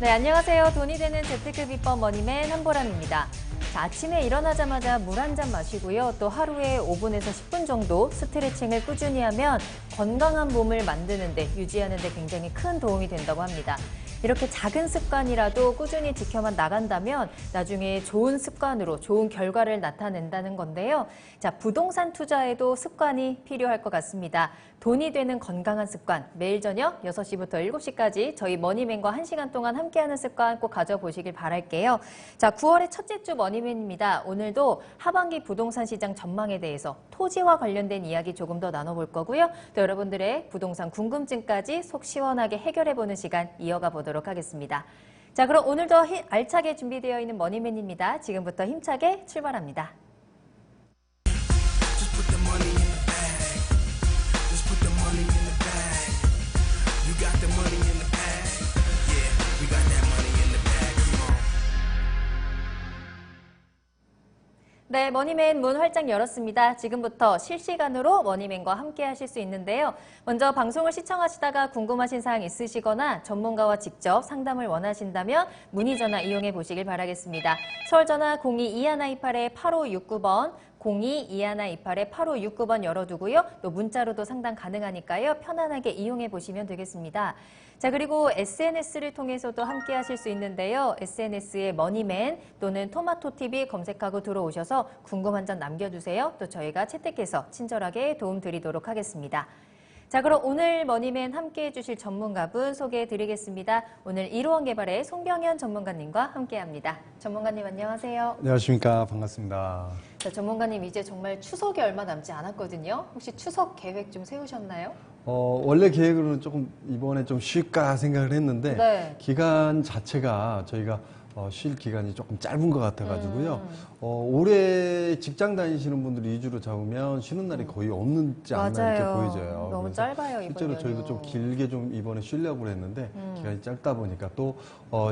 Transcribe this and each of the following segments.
네, 안녕하세요. 돈이 되는 재테크 비법 머니맨 한보람입니다. 자, 아침에 일어나자마자 물 한 잔 마시고요. 또 하루에 5분에서 10분 정도 스트레칭을 꾸준히 하면 건강한 몸을 만드는 데, 유지하는 데 굉장히 큰 도움이 된다고 합니다. 이렇게 작은 습관이라도 꾸준히 지켜만 나간다면 나중에 좋은 습관으로 좋은 결과를 나타낸다는 건데요. 자, 부동산 투자에도 습관이 필요할 것 같습니다. 돈이 되는 건강한 습관, 매일 저녁 6시부터 7시까지 저희 머니맨과 1시간 동안 함께하는 습관 꼭 가져보시길 바랄게요. 자, 9월의 첫째 주 머니맨입니다. 오늘도 하반기 부동산 시장 전망에 대해서 토지와 관련된 이야기 조금 더 나눠볼 거고요. 또 여러분들의 부동산 궁금증까지 속 시원하게 해결해보는 시간 이어가 보도록 하겠습니다. 자, 그럼 오늘도 알차게 준비되어 있는 머니맨입니다. 지금부터 힘차게 출발합니다. 네, 머니맨 문 활짝 열었습니다. 지금부터 실시간으로 머니맨과 함께 하실 수 있는데요. 먼저 방송을 시청하시다가 궁금하신 사항 있으시거나 전문가와 직접 상담을 원하신다면 문의 전화 이용해 보시길 바라겠습니다. 서울 전화 02-2128-8569번, 02-2128-8569번 열어두고요. 또 문자로도 상담 가능하니까요. 편안하게 이용해 보시면 되겠습니다. 자, 그리고 SNS를 통해서도 함께 하실 수 있는데요. SNS에 머니맨 또는 토마토TV 검색하고 들어오셔서 궁금한 점 남겨주세요. 또 저희가 채택해서 친절하게 도움 드리도록 하겠습니다. 자, 그럼 오늘 머니맨 함께 해주실 전문가분 소개해드리겠습니다. 오늘 이로원개발의 송병현 전문가님과 함께합니다. 전문가님 안녕하세요. 안녕하십니까. 반갑습니다. 자, 전문가님 이제 정말 추석이 얼마 남지 않았거든요. 혹시 추석 계획 좀 세우셨나요? 원래 계획으로는 조금 이번에 좀 쉴까 생각을 했는데 네. 기간 자체가 저희가 쉴 기간이 조금 짧은 것 같아가지고요. 올해 직장 다니시는 분들 위주로 잡으면 쉬는 날이 거의 없는지 않나 이렇게 보여져요. 너무 짧아요, 실제로 이번 저희도 좀 길게 좀 이번에 쉬려고 했는데 기간이 짧다 보니까 또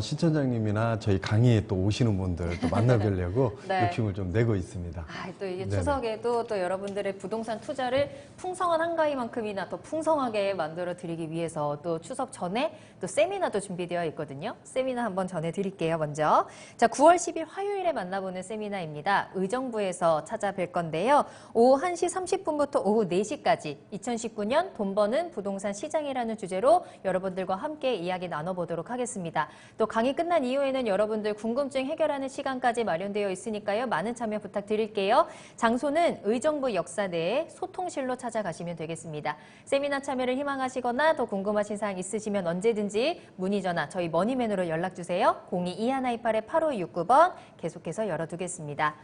시청자님이나 저희 강의에 또 오시는 분들 또 만나뵈려고 네. 욕심을 좀 내고 있습니다. 또 이게 네네. 추석에도 또 여러분들의 부동산 투자를 풍성한 한가위만큼이나 더 풍성하게 만들어 드리기 위해서 또 추석 전에 또 세미나도 준비되어 있거든요. 세미나 한번 전해드릴게요, 먼저. 자, 9월 10일 화요일에 만나보는 세미나입니다. 의정부에서 찾아뵐 건데요. 오후 1시 30분부터 오후 4시까지 2019년 돈 버는 부동산 시장이라는 주제로 여러분들과 함께 이야기 나눠보도록 하겠습니다. 또 강의 끝난 이후에는 여러분들 궁금증 해결하는 시간까지 마련되어 있으니까요. 많은 참여 부탁드릴게요. 장소는 의정부 역사내에 소통실로 찾아가시면 되겠습니다. 세미나 참여를 희망하시거나 더 궁금하신 사항 있으시면 언제든지 문의 전화 저희 머니맨으로 연락주세요. 02-2128-8569번 계속해서 열어두겠습니다.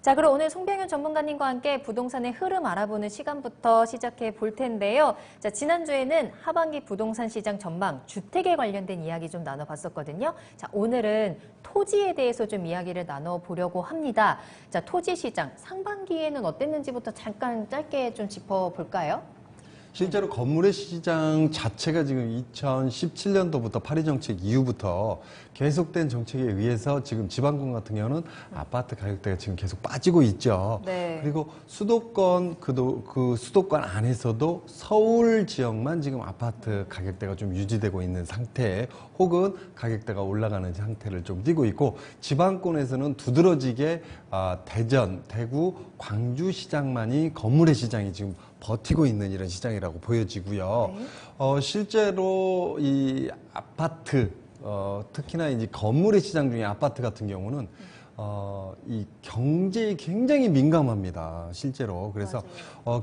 자, 그럼 오늘 송병현 전문가님과 함께 부동산의 흐름 알아보는 시간부터 시작해 볼 텐데요. 자, 지난주에는 하반기 부동산 시장 전망, 주택에 관련된 이야기 좀 나눠봤었거든요. 자, 오늘은 토지에 대해서 좀 이야기를 나눠보려고 합니다. 자, 토지 시장 상반기에는 어땠는지부터 잠깐 짧게 좀 짚어볼까요? 실제로 건물의 시장 자체가 지금 2017년도부터 파리 정책 이후부터 계속된 정책에 의해서 지금 지방권 같은 경우는 아파트 가격대가 지금 계속 빠지고 있죠. 네. 그리고 수도권, 그 수도권 안에서도 서울 지역만 지금 아파트 가격대가 좀 유지되고 있는 상태 혹은 가격대가 올라가는 상태를 좀 띠고 있고 지방권에서는 두드러지게 대전, 대구, 광주 시장만이 건물의 시장이 지금 버티고 있는 이런 시장이라고 보여지고요. 네. 실제로 이 아파트, 특히나 이제 건물의 시장 중에 아파트 같은 경우는 이 경제에 굉장히 민감합니다. 실제로. 그래서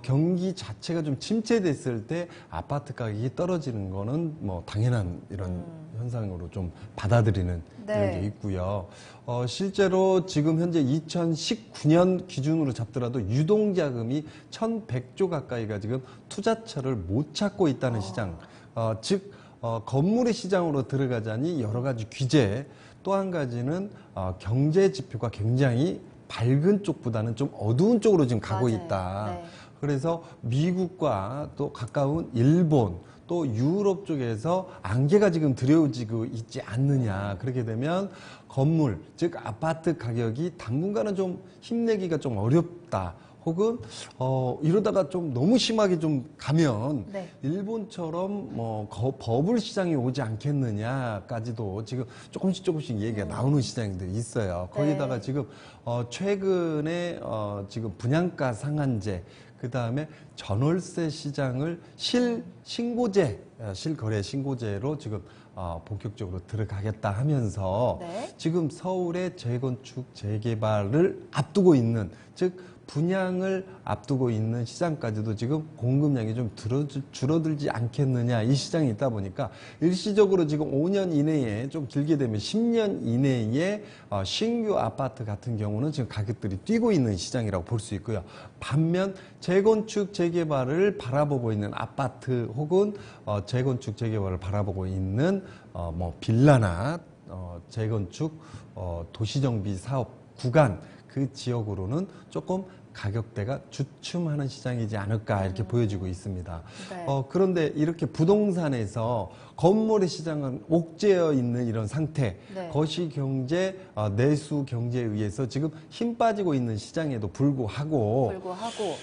경기 자체가 좀 침체됐을 때 아파트 가격이 떨어지는 거는 뭐 당연한 이런 현상으로 좀 받아들이는 네. 이런 게 있고요. 실제로 지금 현재 2019년 기준으로 잡더라도 유동자금이 1,100조 가까이가 지금 투자처를 못 찾고 있다는 시장. 즉 건물의 시장으로 들어가자니 여러 가지 규제, 또 한 가지는 경제 지표가 굉장히 밝은 쪽보다는 좀 어두운 쪽으로 지금 가고 맞아요. 있다. 네. 그래서 미국과 또 가까운 일본, 또 유럽 쪽에서 안개가 지금 들여오지고 있지 않느냐. 그렇게 되면 건물, 즉 아파트 가격이 당분간은 좀 힘내기가 좀 어렵다. 혹은 이러다가 좀 너무 심하게 좀 가면 네. 일본처럼 뭐 버블 시장이 오지 않겠느냐까지도 지금 조금씩 얘기가 나오는 시장들이 있어요. 거기다가 네. 지금 최근에 지금 분양가 상한제, 그 다음에 전월세 시장을 실거래 신고제로 지금 본격적으로 들어가겠다 하면서 네. 지금 서울의 재건축 재개발을 앞두고 있는, 즉 분양을 앞두고 있는 시장까지도 지금 공급량이 좀 줄어들지 않겠느냐, 이 시장이 있다 보니까 일시적으로 지금 5년 이내에, 좀 길게 되면 10년 이내에 신규 아파트 같은 경우는 지금 가격들이 뛰고 있는 시장이라고 볼 수 있고요. 반면 재건축 재개발을 바라보고 있는 아파트 혹은 재건축 재개발을 바라보고 있는 뭐 빌라나 재건축 도시정비 사업 구간, 그 지역으로는 조금 가격대가 주춤하는 시장이지 않을까, 이렇게 보여지고 있습니다. 네. 그런데 이렇게 부동산에서 건물의 시장은 옥죄어 있는 이런 상태, 네. 거시경제, 내수 경제에 의해서 지금 힘 빠지고 있는 시장에도 불구하고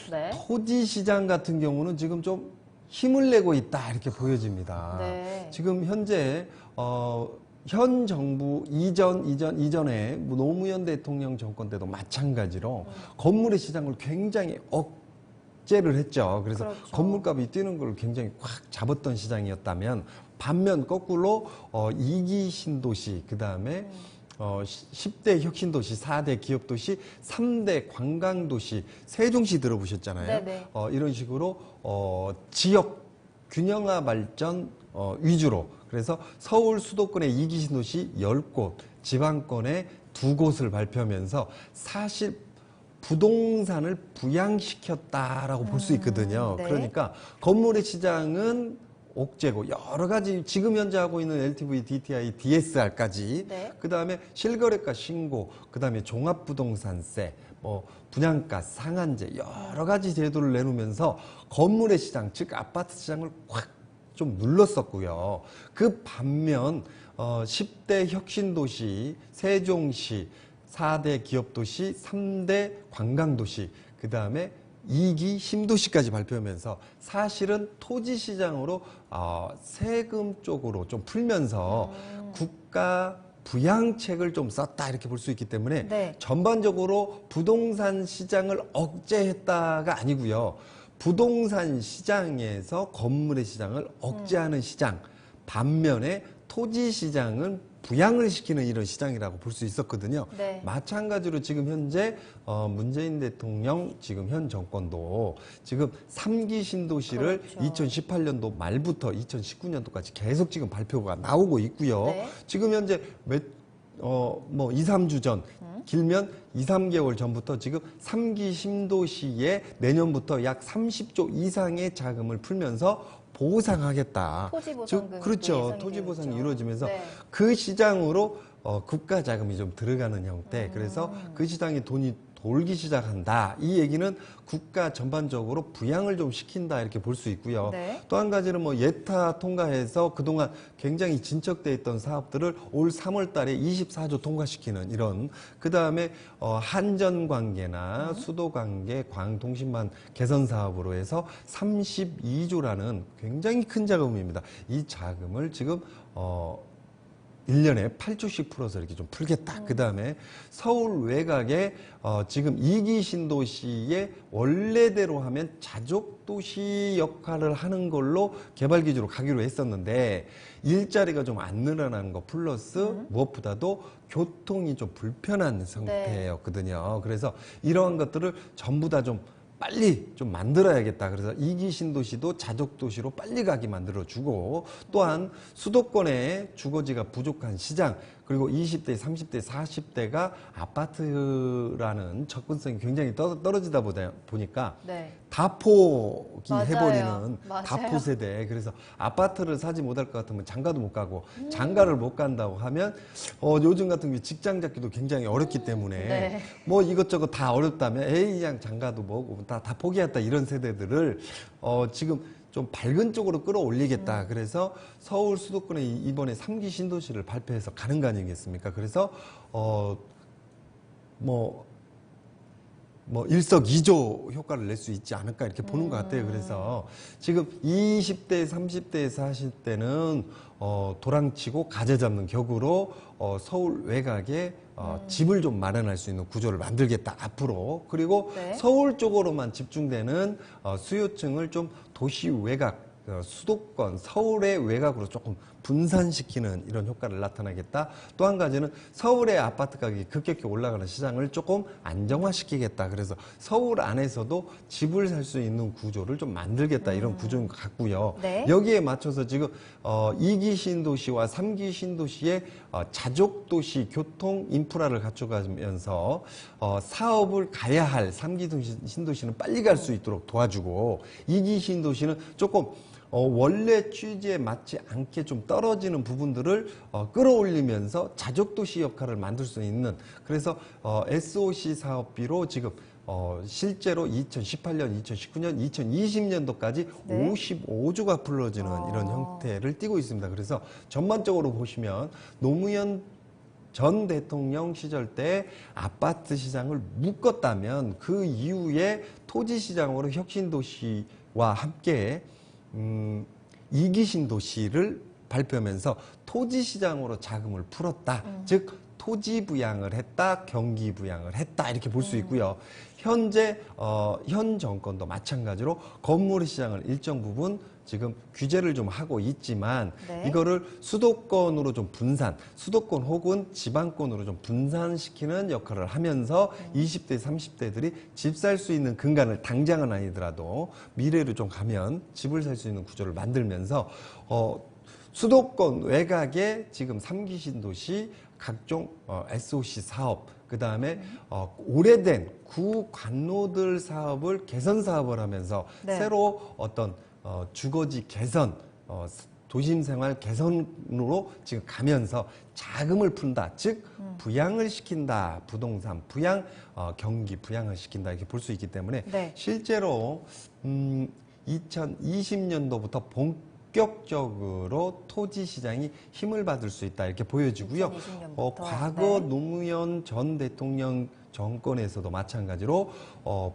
네. 토지 시장 같은 경우는 지금 좀 힘을 내고 있다, 이렇게 보여집니다. 네. 지금 현재 현 정부 이전에 뭐 노무현 대통령 정권 때도 마찬가지로 건물의 시장을 굉장히 억제를 했죠. 그래서 그렇죠. 건물값이 뛰는 걸 굉장히 꽉 잡았던 시장이었다면, 반면 거꾸로 2기 신도시, 그 다음에 10대 혁신도시, 4대 기업도시, 3대 관광도시, 세종시 들어보셨잖아요. 네네. 이런 식으로 지역 균형화 발전 위주로, 그래서 서울 수도권의 2기 신도시 10곳, 지방권에 2곳을 발표하면서 사실 부동산을 부양시켰다라고 볼 수 있거든요. 네. 그러니까 건물의 시장은 옥죄고 여러 가지 지금 현재 하고 있는 LTV, DTI, DSR까지, 네. 그 다음에 실거래가 신고, 그 다음에 종합부동산세, 뭐 분양가 상한제, 여러 가지 제도를 내놓으면서 건물의 시장, 즉 아파트 시장을 확 좀 눌렀었고요. 그 반면 10대 혁신도시, 세종시, 4대 기업도시, 3대 관광도시, 그 다음에 2기 신도시까지 발표하면서 사실은 토지 시장으로 세금 쪽으로 좀 풀면서 국가 부양책을 좀 썼다, 이렇게 볼 수 있기 때문에 네. 전반적으로 부동산 시장을 억제했다가 아니고요. 부동산 시장에서 건물의 시장을 억제하는 시장, 반면에 토지 시장은 부양을 시키는 이런 시장이라고 볼 수 있었거든요. 네. 마찬가지로 지금 현재 문재인 대통령 지금 현 정권도 지금 3기 신도시를 그렇죠. 2018년도 말부터 2019년도까지 계속 지금 발표가 나오고 있고요. 네. 지금 현재 뭐 2, 3주 전, 길면 2, 3개월 전부터 지금 3기 신도시에 내년부터 약 30조 이상의 자금을 풀면서 보상하겠다. 토지 보상금이 즉, 또 그렇죠. 예상이 토지 되어 보상이 있죠. 이루어지면서 네. 그 시장으로 국가 자금이 좀 들어가는 형태. 그래서 그 시장에 돈이 돌기 시작한다. 이 얘기는 국가 전반적으로 부양을 좀 시킨다, 이렇게 볼 수 있고요. 네. 또 한 가지는 뭐 예타 통과해서 그동안 굉장히 진척돼 있던 사업들을 올 3월 달에 24조 통과시키는 이런, 그 다음에 한전 관계나 수도 관계, 광통신망 개선 사업으로 해서 32조라는 굉장히 큰 자금입니다. 이 자금을 지금 1년에 8조씩 풀어서 이렇게 좀 풀겠다. 그 다음에 서울 외곽에 지금 2기 신도시의 원래대로 하면 자족도시 역할을 하는 걸로 개발 기조로 가기로 했었는데, 일자리가 좀 안 늘어나는 거 플러스 무엇보다도 교통이 좀 불편한 상태였거든요. 그래서 이러한 것들을 전부 다 좀 빨리 좀 만들어야겠다. 그래서 2기 신도시도 자족도시로 빨리 가게 만들어주고, 또한 수도권에 주거지가 부족한 시장, 그리고 20대, 30대, 40대가 아파트라는 접근성이 굉장히 떨어지다 보니까 네. 다 포기 맞아요. 해버리는 맞아요. 다포 세대. 그래서 아파트를 사지 못할 것 같으면 장가도 못 가고, 장가를 못 간다고 하면 요즘 같은 경우 직장 잡기도 굉장히 어렵기 때문에 네. 뭐 이것저것 다 어렵다면 에이 그냥 장가도 뭐고 다 포기했다, 이런 세대들을 지금 좀 밝은 쪽으로 끌어올리겠다. 그래서 서울 수도권에 이번에 3기 신도시를 발표해서 가는 거 아니겠습니까? 그래서 뭐 뭐 일석이조 효과를 낼 수 있지 않을까 이렇게 보는 것 같아요. 그래서 지금 20대, 30대에서 하실 때는 도랑치고 가재 잡는 격으로 서울 외곽에 집을 좀 마련할 수 있는 구조를 만들겠다 앞으로. 그리고 네. 서울 쪽으로만 집중되는 수요층을 좀 도시 외곽, 수도권, 서울의 외곽으로 조금 분산시키는 이런 효과를 나타나겠다. 또 한 가지는 서울의 아파트 가격이 급격히 올라가는 시장을 조금 안정화시키겠다. 그래서 서울 안에서도 집을 살 수 있는 구조를 좀 만들겠다. 이런 구조인 것 같고요. 네. 여기에 맞춰서 지금 2기 신도시와 3기 신도시의 자족도시 교통 인프라를 갖춰가면서 사업을 가야 할 3기 신도시는 빨리 갈 수 있도록 도와주고 2기 신도시는 조금 원래 취지에 맞지 않게 좀 떨어지는 부분들을 끌어올리면서 자족도시 역할을 만들 수 있는, 그래서 SOC 사업비로 지금 실제로 2018년, 2019년, 2020년도까지 네. 55조가 불러지는 이런 형태를 띠고 있습니다. 그래서 전반적으로 보시면 노무현 전 대통령 시절 때 아파트 시장을 묶었다면 그 이후에 토지 시장으로 혁신도시와 함께 2기 신도시를 발표하면서 토지 시장으로 자금을 풀었다. 즉 토지 부양을 했다, 경기 부양을 했다 이렇게 볼 수 있고요. 현재 현 정권도 마찬가지로 건물 시장을 일정 부분 지금 규제를 좀 하고 있지만 네. 이거를 수도권으로 좀 분산, 수도권 혹은 지방권으로 좀 분산시키는 역할을 하면서 20대, 30대들이 집 살 수 있는 근간을 당장은 아니더라도 미래로 좀 가면 집을 살 수 있는 구조를 만들면서 수도권 외곽에 지금 3기 신도시 각종 SOC 사업, 그 다음에 오래된 구관로들 사업을 개선 사업을 하면서 네. 새로 어떤 주거지 개선, 도심 생활 개선으로 지금 가면서 자금을 푼다. 즉 부양을 시킨다. 부동산 부양, 경기 부양을 시킨다. 이렇게 볼 수 있기 때문에 네. 실제로 2020년도부터 본격적으로 토지 시장이 힘을 받을 수 있다 이렇게 보여지고요. 2020년부터. 과거 네. 노무현 전 대통령 정권에서도 마찬가지로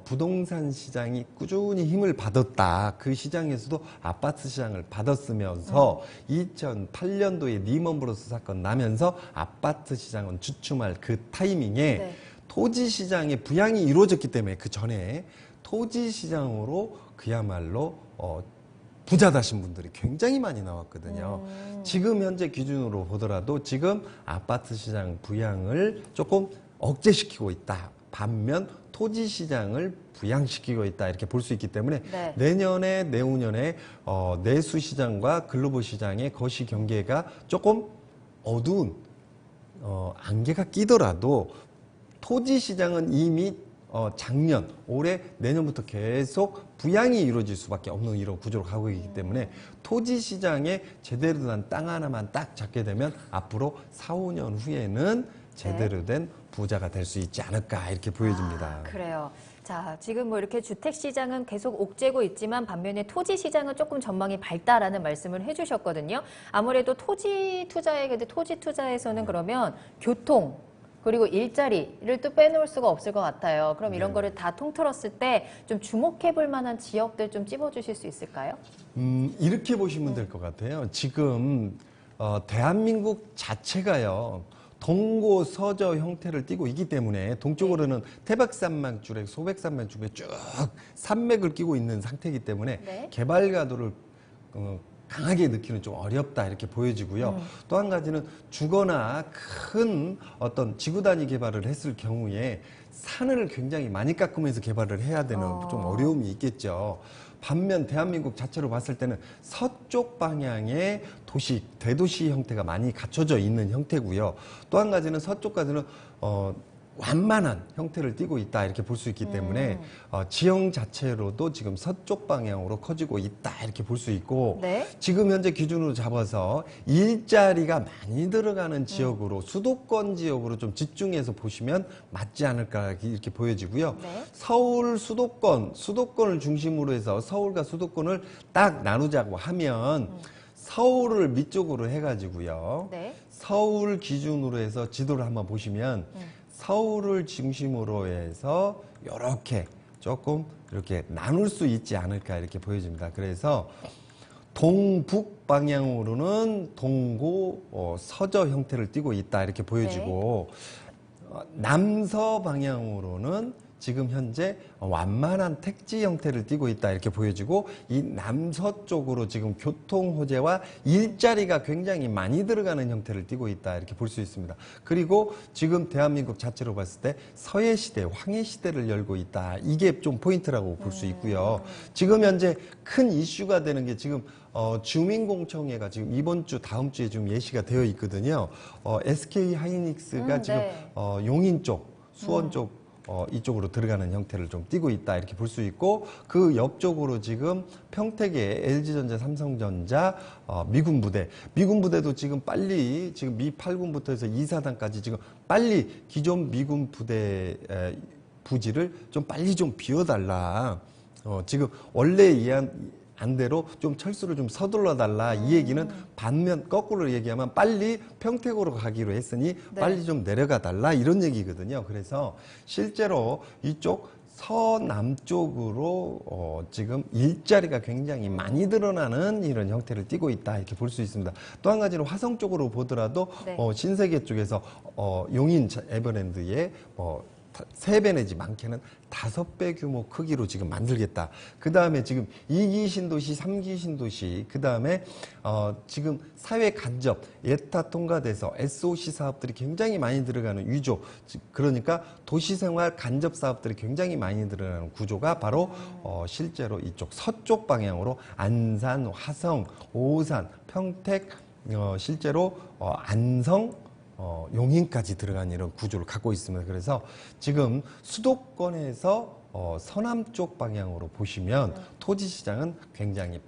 부동산 시장이 꾸준히 힘을 받았다. 그 시장에서도 아파트 시장을 받았으면서 2008년도에 리먼브러스 사건 나면서 아파트 시장은 주춤할 그 타이밍에 네. 토지 시장의 부양이 이루어졌기 때문에 그 전에 토지 시장으로 그야말로 부자 되신 분들이 굉장히 많이 나왔거든요. 지금 현재 기준으로 보더라도 지금 아파트 시장 부양을 조금 억제시키고 있다. 반면 토지 시장을 부양시키고 있다. 이렇게 볼 수 있기 때문에 네. 내년에 내후년에 내수 시장과 글로벌 시장의 거시 경계가 조금 어두운 안개가 끼더라도 토지 시장은 이미 작년, 올해, 내년부터 계속 부양이 이루어질 수밖에 없는 이런 구조로 가고 있기 때문에 토지 시장에 제대로 된 땅 하나만 딱 잡게 되면 앞으로 4, 5년 후에는 제대로 된 부자가 될 수 있지 않을까 이렇게 보여집니다. 그래요. 자, 지금 뭐 이렇게 주택 시장은 계속 옥죄고 있지만 반면에 토지 시장은 조금 전망이 밝다라는 말씀을 해주셨거든요. 아무래도 토지 투자에, 근데 토지 투자에서는 그러면 교통, 그리고 일자리를 또 빼놓을 수가 없을 것 같아요. 그럼 이런 거를 다 통틀었을 때 좀 주목해 볼 만한 지역들 좀 찝어주실 수 있을까요? 이렇게 보시면 될 것 같아요. 지금 대한민국 자체가요. 동고서저 형태를 띠고 있기 때문에 동쪽으로는 태백산맥줄에 소백산맥줄에 쭉 산맥을 끼고 있는 상태이기 때문에 네. 개발가도를 강하게 느끼는 좀 어렵다 이렇게 보여지고요. 또 한 가지는 주거나 큰 어떤 지구 단위 개발을 했을 경우에 산을 굉장히 많이 깎으면서 개발을 해야 되는 좀 어려움이 있겠죠. 반면 대한민국 자체로 봤을 때는 서쪽 방향의 도시, 대도시 형태가 많이 갖춰져 있는 형태고요. 또 한 가지는 서쪽까지는 완만한 형태를 띠고 있다 이렇게 볼 수 있기 때문에 지형 자체로도 지금 서쪽 방향으로 커지고 있다 이렇게 볼 수 있고 네. 지금 현재 기준으로 잡아서 일자리가 많이 들어가는 지역으로 수도권 지역으로 좀 집중해서 보시면 맞지 않을까 이렇게 보여지고요. 네. 서울 수도권을 중심으로 해서 서울과 수도권을 딱 나누자고 하면 서울을 밑쪽으로 해가지고요. 네. 서울 기준으로 해서 지도를 한번 보시면 서울을 중심으로 해서 이렇게 조금 이렇게 나눌 수 있지 않을까 이렇게 보여집니다. 그래서 동북 방향으로는 동고 서저 형태를 띠고 있다 이렇게 보여지고 남서 방향으로는 지금 현재 완만한 택지 형태를 띠고 있다 이렇게 보여지고 이 남서쪽으로 지금 교통 호재와 일자리가 굉장히 많이 들어가는 형태를 띠고 있다 이렇게 볼 수 있습니다. 그리고 지금 대한민국 자체로 봤을 때 서해 시대, 황해 시대를 열고 있다. 이게 좀 포인트라고 볼 수 있고요. 지금 현재 큰 이슈가 되는 게 지금 주민공청회가 지금 이번 주 다음 주에 좀 예시가 되어 있거든요. SK 하이닉스가 지금 네. 용인 쪽, 수원 쪽 이쪽으로 들어가는 형태를 좀 띠고 있다 이렇게 볼 수 있고 그 옆쪽으로 지금 평택의 LG전자, 삼성전자, 미군 부대도 지금 빨리 지금 미 8군부터 해서 2사단까지 지금 빨리 기존 미군 부대 부지를 좀 빨리 좀 비워달라. 지금 원래 안대로 좀 철수를 좀 서둘러 달라. 이 얘기는 반면 거꾸로 얘기하면 빨리 평택으로 가기로 했으니 네. 빨리 좀 내려가 달라 이런 얘기거든요. 그래서 실제로 이쪽 서남쪽으로 지금 일자리가 굉장히 많이 드러나는 이런 형태를 띠고 있다 이렇게 볼 수 있습니다. 또 한 가지는 화성 쪽으로 보더라도 네. 신세계 쪽에서 용인 에버랜드에 3배 내지 많게는 5배 규모 크기로 지금 만들겠다. 그 다음에 지금 2기 신도시, 3기 신도시, 그 다음에 지금 사회 간접, 예타 통과돼서 SOC 사업들이 굉장히 많이 들어가는 위조, 그러니까 도시생활 간접 사업들이 굉장히 많이 들어가는 구조가 바로 실제로 이쪽 서쪽 방향으로 안산, 화성, 오산, 평택, 실제로 안성, 용인까지 들어간 이런 구조를 갖고 있습니다. 그래서 지금 수도권에서 서남쪽 방향으로 보시면 토지 시장은 굉장히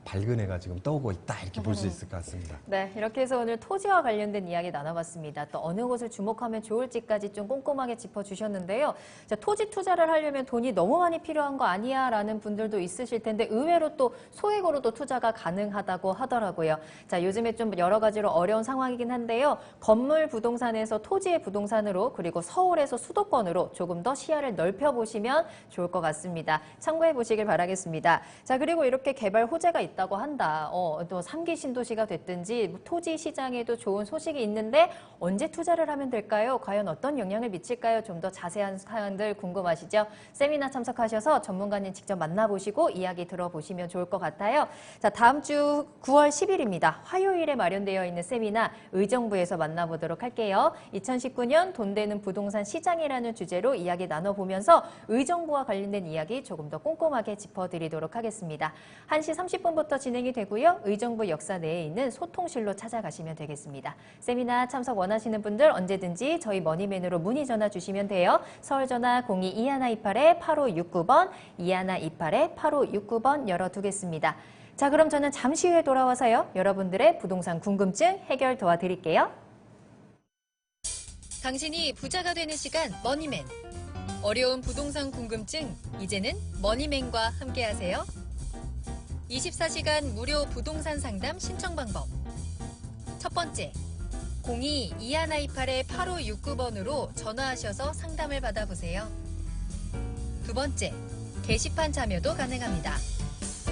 밝은 해가 지금 떠오고 있다 이렇게 볼 수 있을 것 같습니다. 네, 이렇게 해서 오늘 토지와 관련된 이야기 나눠봤습니다. 또 어느 곳을 주목하면 좋을지까지 좀 꼼꼼하게 짚어주셨는데요. 자, 토지 투자를 하려면 돈이 너무 많이 필요한 거 아니야 라는 분들도 있으실 텐데 의외로 또 소액으로도 투자가 가능하다고 하더라고요. 자, 요즘에 좀 여러 가지로 어려운 상황이긴 한데요. 건물 부동산에서 토지의 부동산으로 그리고 서울에서 수도권으로 조금 더 시야를 넓혀보시면 좋을 것 같습니다. 참고해 보시길 바라겠습니다. 자, 그리고 이렇게 개발 호재가 있다고 한다. 또 3기 신도시가 됐든지 토지 시장에도 좋은 소식이 있는데 언제 투자를 하면 될까요? 과연 어떤 영향을 미칠까요? 좀 더 자세한 사항들 궁금하시죠? 세미나 참석하셔서 전문가님 직접 만나보시고 이야기 들어보시면 좋을 것 같아요. 자, 다음 주 9월 10일입니다. 화요일에 마련되어 있는 세미나 의정부에서 만나보도록 할게요. 2019년 돈 되는 부동산 시장이라는 주제로 이야기 나눠보면서 의정부와 관련된 이야기 조금 더 꼼꼼하게 짚어드리도록 하겠습니다. 1시 30분부터 진행이 되고요. 의정부 역사 내에 있는 소통실로 찾아가시면 되겠습니다. 세미나 참석 원하시는 분들 언제든지 저희 머니맨으로 문의 전화 주시면 돼요. 서울 전화 02-2128-8569번, 2128-8569번 열어두겠습니다. 자, 그럼 저는 잠시 후에 돌아와서요. 여러분들의 부동산 궁금증 해결 도와드릴게요. 당신이 부자가 되는 시간 머니맨. 어려운 부동산 궁금증, 이제는 머니맨과 함께하세요. 24시간 무료 부동산 상담 신청 방법. 첫 번째, 02-2128-8569번으로 전화하셔서 상담을 받아보세요. 두 번째, 게시판 참여도 가능합니다.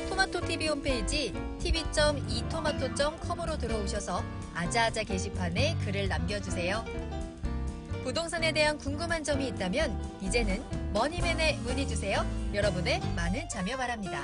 토마토TV 홈페이지 tv.etomato.com으로 들어오셔서 아자아자 게시판에 글을 남겨주세요. 부동산에 대한 궁금한 점이 있다면 이제는 머니맨에 문의주세요. 여러분의 많은 참여 바랍니다.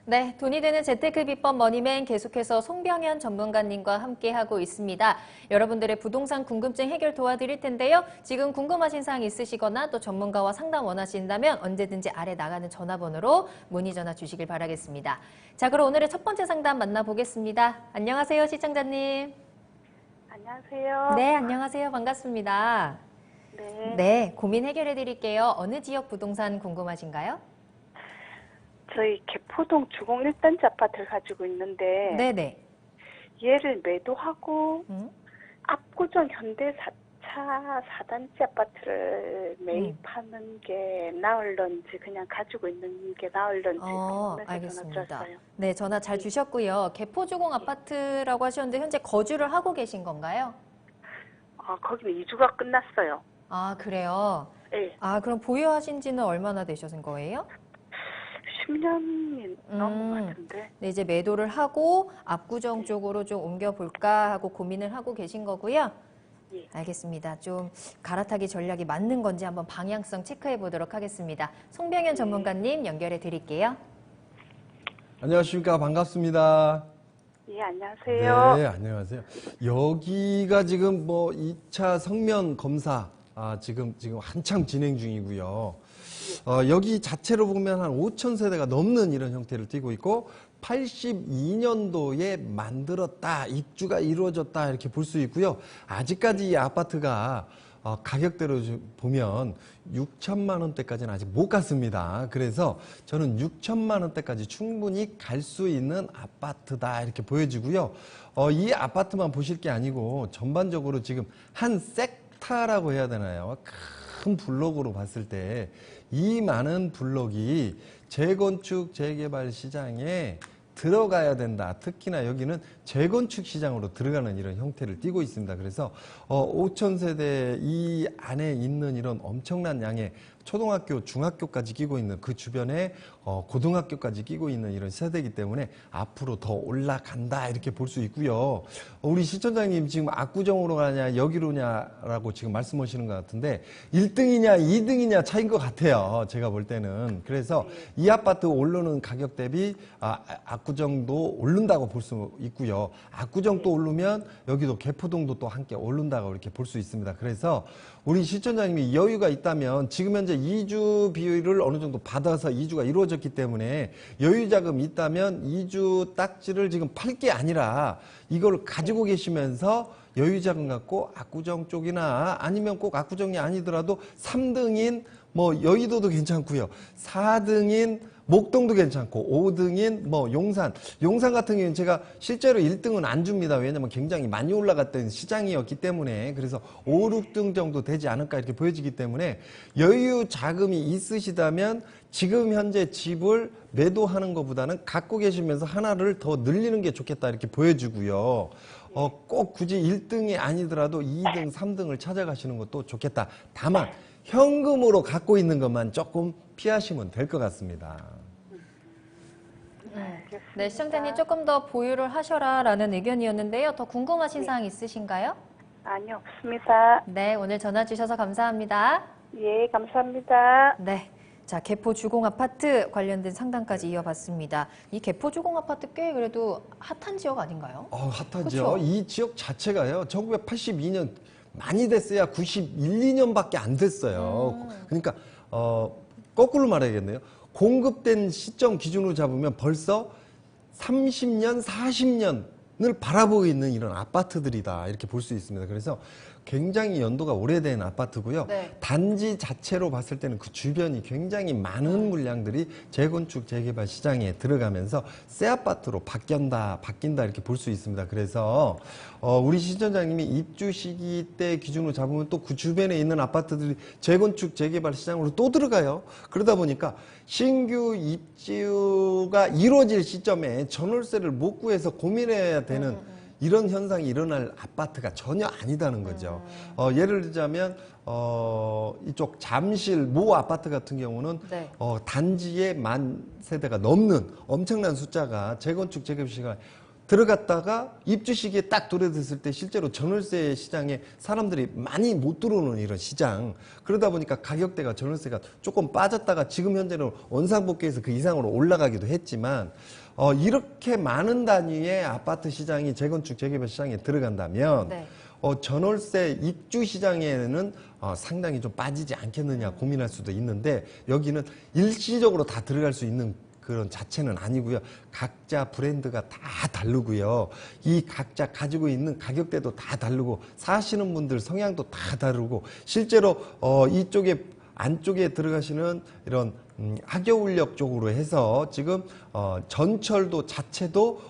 네, 돈이 되는 재테크 비법 머니맨 계속해서 송병현 전문가님과 함께하고 있습니다. 여러분들의 부동산 궁금증 해결 도와드릴 텐데요. 지금 궁금하신 사항 있으시거나 또 전문가와 상담 원하신다면 언제든지 아래 나가는 전화번호로 문의 전화 주시길 바라겠습니다. 자, 그럼 오늘의 첫 번째 상담 만나보겠습니다. 안녕하세요, 시청자님. 안녕하세요. 네, 안녕하세요. 반갑습니다. 네. 네, 고민 해결해 드릴게요. 어느 지역 부동산 궁금하신가요? 저희 개포동 주공 1단지 아파트를 가지고 있는데 네네. 얘를 매도하고 음? 압구정 현대 4차 4단지 아파트를 매입하는 게 나을런지 그냥 가지고 있는 게 나을런지 궁금해서 알겠습니다. 전화 드렸어요. 네, 전화 잘 주셨고요. 개포주공 아파트라고 하셨는데 현재 거주를 하고 계신 건가요? 거기는 이주가 끝났어요. 아, 그래요? 예. 아, 그럼 보유하신 지는 얼마나 되셨은 거예요? 10년이 넘은 것 같은데. 네, 이제 매도를 하고 압구정 쪽으로 좀 옮겨볼까 하고 고민을 하고 계신 거고요. 예. 알겠습니다. 좀 갈아타기 전략이 맞는 건지 한번 방향성 체크해 보도록 하겠습니다. 송병현 전문가님 연결해 드릴게요. 안녕하십니까. 반갑습니다. 예, 안녕하세요. 네, 안녕하세요. 여기가 지금 뭐 2차 성면 검사, 지금 한참 진행 중이고요. 여기 자체로 보면 한 5천 세대가 넘는 이런 형태를 띠고 있고, 82년도에 만들었다, 입주가 이루어졌다, 이렇게 볼 수 있고요. 아직까지 이 아파트가 가격대로 보면 6천만 원대까지는 아직 못 갔습니다. 그래서 저는 6천만 원대까지 충분히 갈 수 있는 아파트다 이렇게 보여지고요. 이 아파트만 보실 게 아니고 전반적으로 지금 한 섹터라고 해야 되나요? 큰 블록으로 봤을 때 이 많은 블록이 재건축 재개발 시장에 들어가야 된다. 특히나 여기는 재건축 시장으로 들어가는 이런 형태를 띠고 있습니다. 그래서 5천 세대 이 안에 있는 이런 엄청난 양의 초등학교, 중학교까지 끼고 있는 그 주변에 고등학교까지 끼고 있는 이런 세대이기 때문에 앞으로 더 올라간다 이렇게 볼 수 있고요. 우리 시청자님 지금 압구정으로 가냐 여기로냐라고 지금 말씀하시는 것 같은데 1등이냐 2등이냐 차이인 것 같아요. 제가 볼 때는. 그래서 이 아파트 오르는 가격 대비 압구정도 오른다고 볼 수 있고요. 압구정 또 오르면 여기도 개포동도 또 함께 오른다고 이렇게 볼 수 있습니다. 그래서 우리 시청자님이 여유가 있다면 지금 현재 이주 비율을 어느 정도 받아서 이주가 이루어졌기 때문에 여유 자금이 있다면 이주 딱지를 지금 팔 게 아니라 이걸 가지고 계시면서 여유 자금 갖고 압구정 쪽이나 아니면 꼭 압구정이 아니더라도 3등인 뭐 여의도도 괜찮고요. 4등인 목동도 괜찮고 5등인 뭐 용산 같은 경우는 제가 실제로 1등은 안 줍니다. 왜냐면 굉장히 많이 올라갔던 시장이었기 때문에. 그래서 5, 6등 정도 되지 않을까 이렇게 보여지기 때문에 여유 자금이 있으시다면 지금 현재 집을 매도하는 것보다는 갖고 계시면서 하나를 더 늘리는 게 좋겠다 이렇게 보여지고요. 꼭 굳이 1등이 아니더라도 2등, 3등을 찾아가시는 것도 좋겠다. 다만 현금으로 갖고 있는 것만 조금 피하시면 될 것 같습니다. 네, 시청자님 조금 더 보유를 하셔라라는 의견이었는데요. 더 궁금하신 사항 있으신가요? 아니요, 없습니다. 네, 오늘 전화 주셔서 감사합니다. 예, 감사합니다. 네. 자, 개포 주공 아파트 관련된 상담까지 이어봤습니다. 이 개포 주공 아파트 꽤 그래도 핫한 지역 아닌가요? 핫하죠. 그쵸? 이 지역 자체가요. 1982년 많이 됐어야 91, 2년밖에 안 됐어요. 그러니까 거꾸로 말해야겠네요. 공급된 시점 기준으로 잡으면 벌써 30년, 40년을 바라보고 있는 이런 아파트들이다 이렇게 볼 수 있습니다. 그래서 굉장히 연도가 오래된 아파트고요. 네. 단지 자체로 봤을 때는 그 주변이 굉장히 많은 물량들이 재건축, 재개발 시장에 들어가면서 새 아파트로 바뀐다 이렇게 볼 수 있습니다. 그래서 우리 시청자님이 입주 시기 때 기준으로 잡으면 또 그 주변에 있는 아파트들이 재건축, 재개발 시장으로 또 들어가요. 그러다 보니까 신규 입주가 이루어질 시점에 전월세를 못 구해서 고민해야 되는 이런 현상이 일어날 아파트가 전혀 아니다는 거죠. 예를 들자면 이쪽 잠실 모 아파트 같은 경우는 네. 단지에 10,000세대가 넘는 엄청난 숫자가 재건축 재개발 시장에 들어갔다가 입주 시기에 딱 들어섰을 때 실제로 전월세 시장에 사람들이 많이 못 들어오는 이런 시장. 그러다 보니까 가격대가 전월세가 조금 빠졌다가 지금 현재는 원상복귀해서 그 이상으로 올라가기도 했지만 이렇게 많은 단위의 아파트 시장이 재건축 재개발 시장에 들어간다면 네. 전월세 입주 시장에는 상당히 좀 빠지지 않겠느냐 고민할 수도 있는데 여기는 일시적으로 다 들어갈 수 있는 그런 자체는 아니고요. 각자 브랜드가 다 다르고요. 이 각자 가지고 있는 가격대도 다 다르고 사시는 분들 성향도 다 다르고 실제로 이쪽에 안쪽에 들어가시는 이런 하교울역 쪽으로 해서 지금 전철도 자체도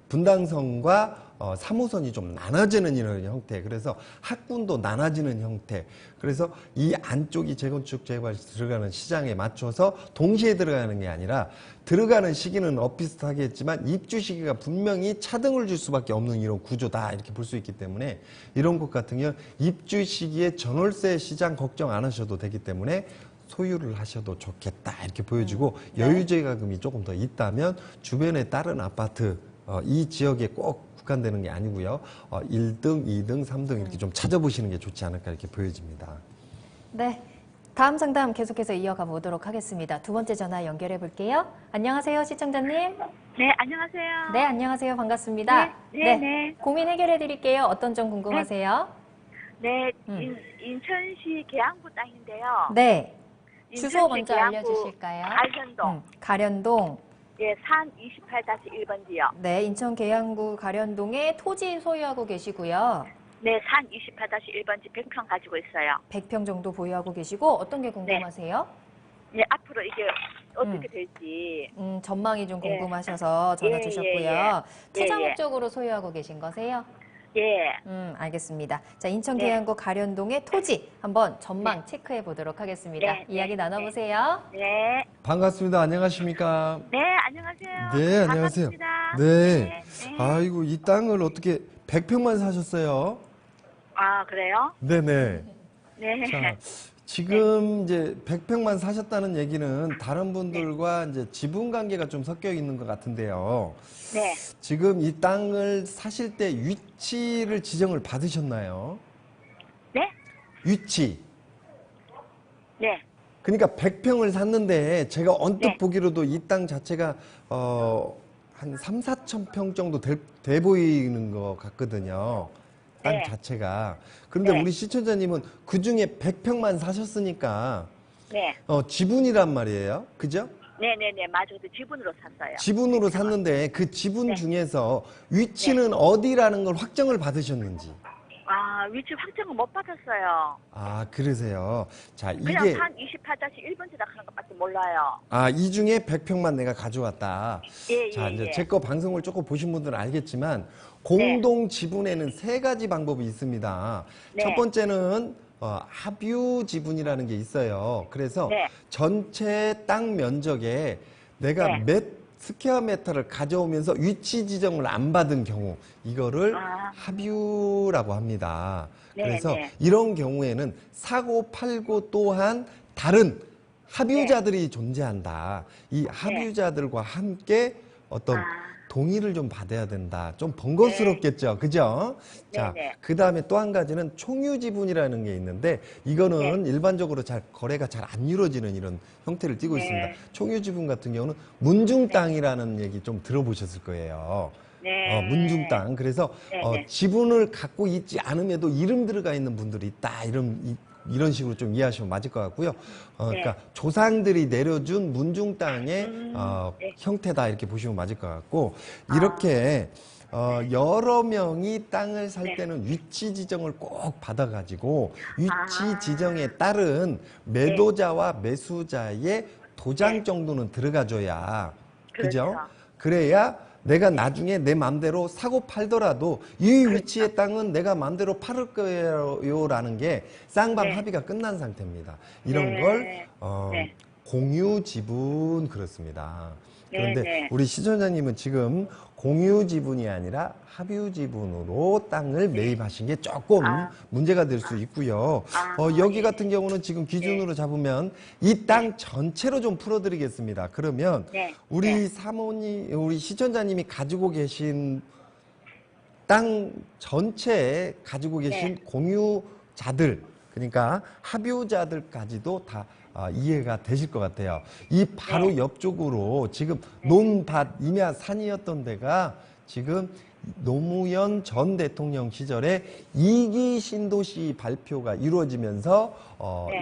분당선과 3호선이 좀 나눠지는 이런 형태. 그래서 학군도 나눠지는 형태. 그래서 이 안쪽이 재건축 재개발 들어가는 시장에 맞춰서 동시에 들어가는 게 아니라 들어가는 시기는 엇비슷하겠지만 입주 시기가 분명히 차등을 줄 수밖에 없는 이런 구조다 이렇게 볼 수 있기 때문에 이런 것 같은 경우 입주 시기에 전월세 시장 걱정 안 하셔도 되기 때문에 소유를 하셔도 좋겠다 이렇게 보여지고 여유재가금이 조금 더 있다면 주변에 다른 아파트 이 지역에 꼭 국한되는 게 아니고요. 1등, 2등, 3등 이렇게 좀 찾아보시는 게 좋지 않을까 이렇게 보여집니다. 네. 다음 상담 계속해서 이어가 보도록 하겠습니다. 두 번째 전화 연결해 볼게요. 안녕하세요, 시청자님. 네, 안녕하세요. 네, 안녕하세요. 반갑습니다. 네. 고민 해결해 드릴게요. 어떤 점 궁금하세요? 네, 음. 인천시 계양구 땅인데요. 네. 인천시 주소 먼저 계양구 알려주실까요? 가련동. 가련동. 예, 산 28-1번지요. 네, 인천 계양구 가련동에 토지 소유하고 계시고요. 네, 산 28-1번지 100평 가지고 있어요. 100평 정도 보유하고 계시고 어떤 게 궁금하세요? 네, 앞으로 이게 어떻게 될지. 전망이 좀 예. 궁금하셔서 전화 예, 주셨고요. 예, 예. 투자 예, 예. 목적으로 소유하고 계신 거세요? 예. 알겠습니다. 자, 인천 네. 계양구 가련동의 토지 한번 전망 체크해 보도록 하겠습니다. 네, 이야기 네, 나눠보세요. 네. 반갑습니다. 안녕하십니까? 네, 안녕하세요. 네, 안녕하세요. 반갑습니다. 네. 네. 아이고, 이 땅을 어떻게 100평만 사셨어요? 아, 그래요? 네네. 네. 자, 지금 이제 100평만 사셨다는 얘기는 다른 분들과 이제 지분 관계가 좀 섞여 있는 것 같은데요. 네. 지금 이 땅을 사실 때 위치를 지정을 받으셨나요? 네? 위치. 네. 그러니까 100평을 샀는데 제가 언뜻 네. 보기로도 이 땅 자체가 한 3, 4천 평 정도 돼 보이는 것 같거든요. 땅 네. 자체가. 그런데 네. 우리 시청자님은 그중에 100평만 사셨으니까 네. 지분이란 말이에요. 그죠? 네네네, 맞아요. 지분으로 샀어요. 지분으로 샀는데 그 지분 네. 중에서 위치는 어디라는 걸 확정을 받으셨는지. 아, 위치 확정을 못 받았어요. 아, 그러세요. 자, 그냥 이게 산 28-1번지라 하는 것밖에 몰라요. 이 중에 100평만 내가 가져왔다. 예, 자, 예, 이제 예. 제 거 방송을 조금 보신 분들은 알겠지만 공동 지분에는 세 가지 방법이 있습니다. 네. 첫 번째는 합유 지분이라는 게 있어요. 그래서 네. 전체 땅 면적에 내가 네. 몇 스퀘어미터를 가져오면서 위치 지정을 안 받은 경우 이거를 아. 합유라고 합니다. 네, 그래서 네. 이런 경우에는 사고 팔고 또한 다른 합유자들이 존재한다. 이 합유자들과 함께 어떤 아. 동의를 좀 받아야 된다. 좀 번거스럽겠죠. 그죠? 자, 네. 그 다음에 또 한 가지는 총유지분이라는 게 있는데 이거는 일반적으로 잘 거래가 잘 안 이루어지는 이런 형태를 띠고 네. 있습니다. 총유지분 같은 경우는 문중 땅이라는 얘기 좀 들어보셨을 거예요. 네. 문중 땅. 그래서 네. 지분을 갖고 있지 않음에도 이름 들어가 있는 분들이 있다. 이런 식으로 좀 이해하시면 맞을 것 같고요. 그러니까 조상들이 내려준 문중 땅의 네. 형태다 이렇게 보시면 맞을 것 같고 이렇게 여러 명이 땅을 살 네. 때는 위치 지정을 꼭 받아가지고 위치 아. 지정에 따른 매도자와 매수자의 도장 정도는 들어가줘야 그죠? 그렇죠. 그래야 내가 나중에 내 마음대로 사고 팔더라도 이 위치의 땅은 내가 마음대로 팔을 거예요라는 게 쌍방 네. 합의가 끝난 상태입니다. 이런 네. 걸 네. 공유 지분 그렇습니다. 그런데 네. 우리 시청자님은 지금 공유 지분이 아니라 합유 지분으로 땅을 매입하신 게 조금 문제가 될 수 있고요. 여기 예. 같은 경우는 지금 기준으로 잡으면 이 땅 전체로 좀 풀어드리겠습니다. 그러면 네. 우리 사모님, 우리 시청자님이 가지고 계신 땅 전체에 가지고 계신 공유자들, 그러니까 합유자들까지도 다 이해가 되실 것 같아요. 이 바로 옆쪽으로 지금 논밭 임야 산이었던 데가 지금 노무현 전 대통령 시절에 2기 신도시 발표가 이루어지면서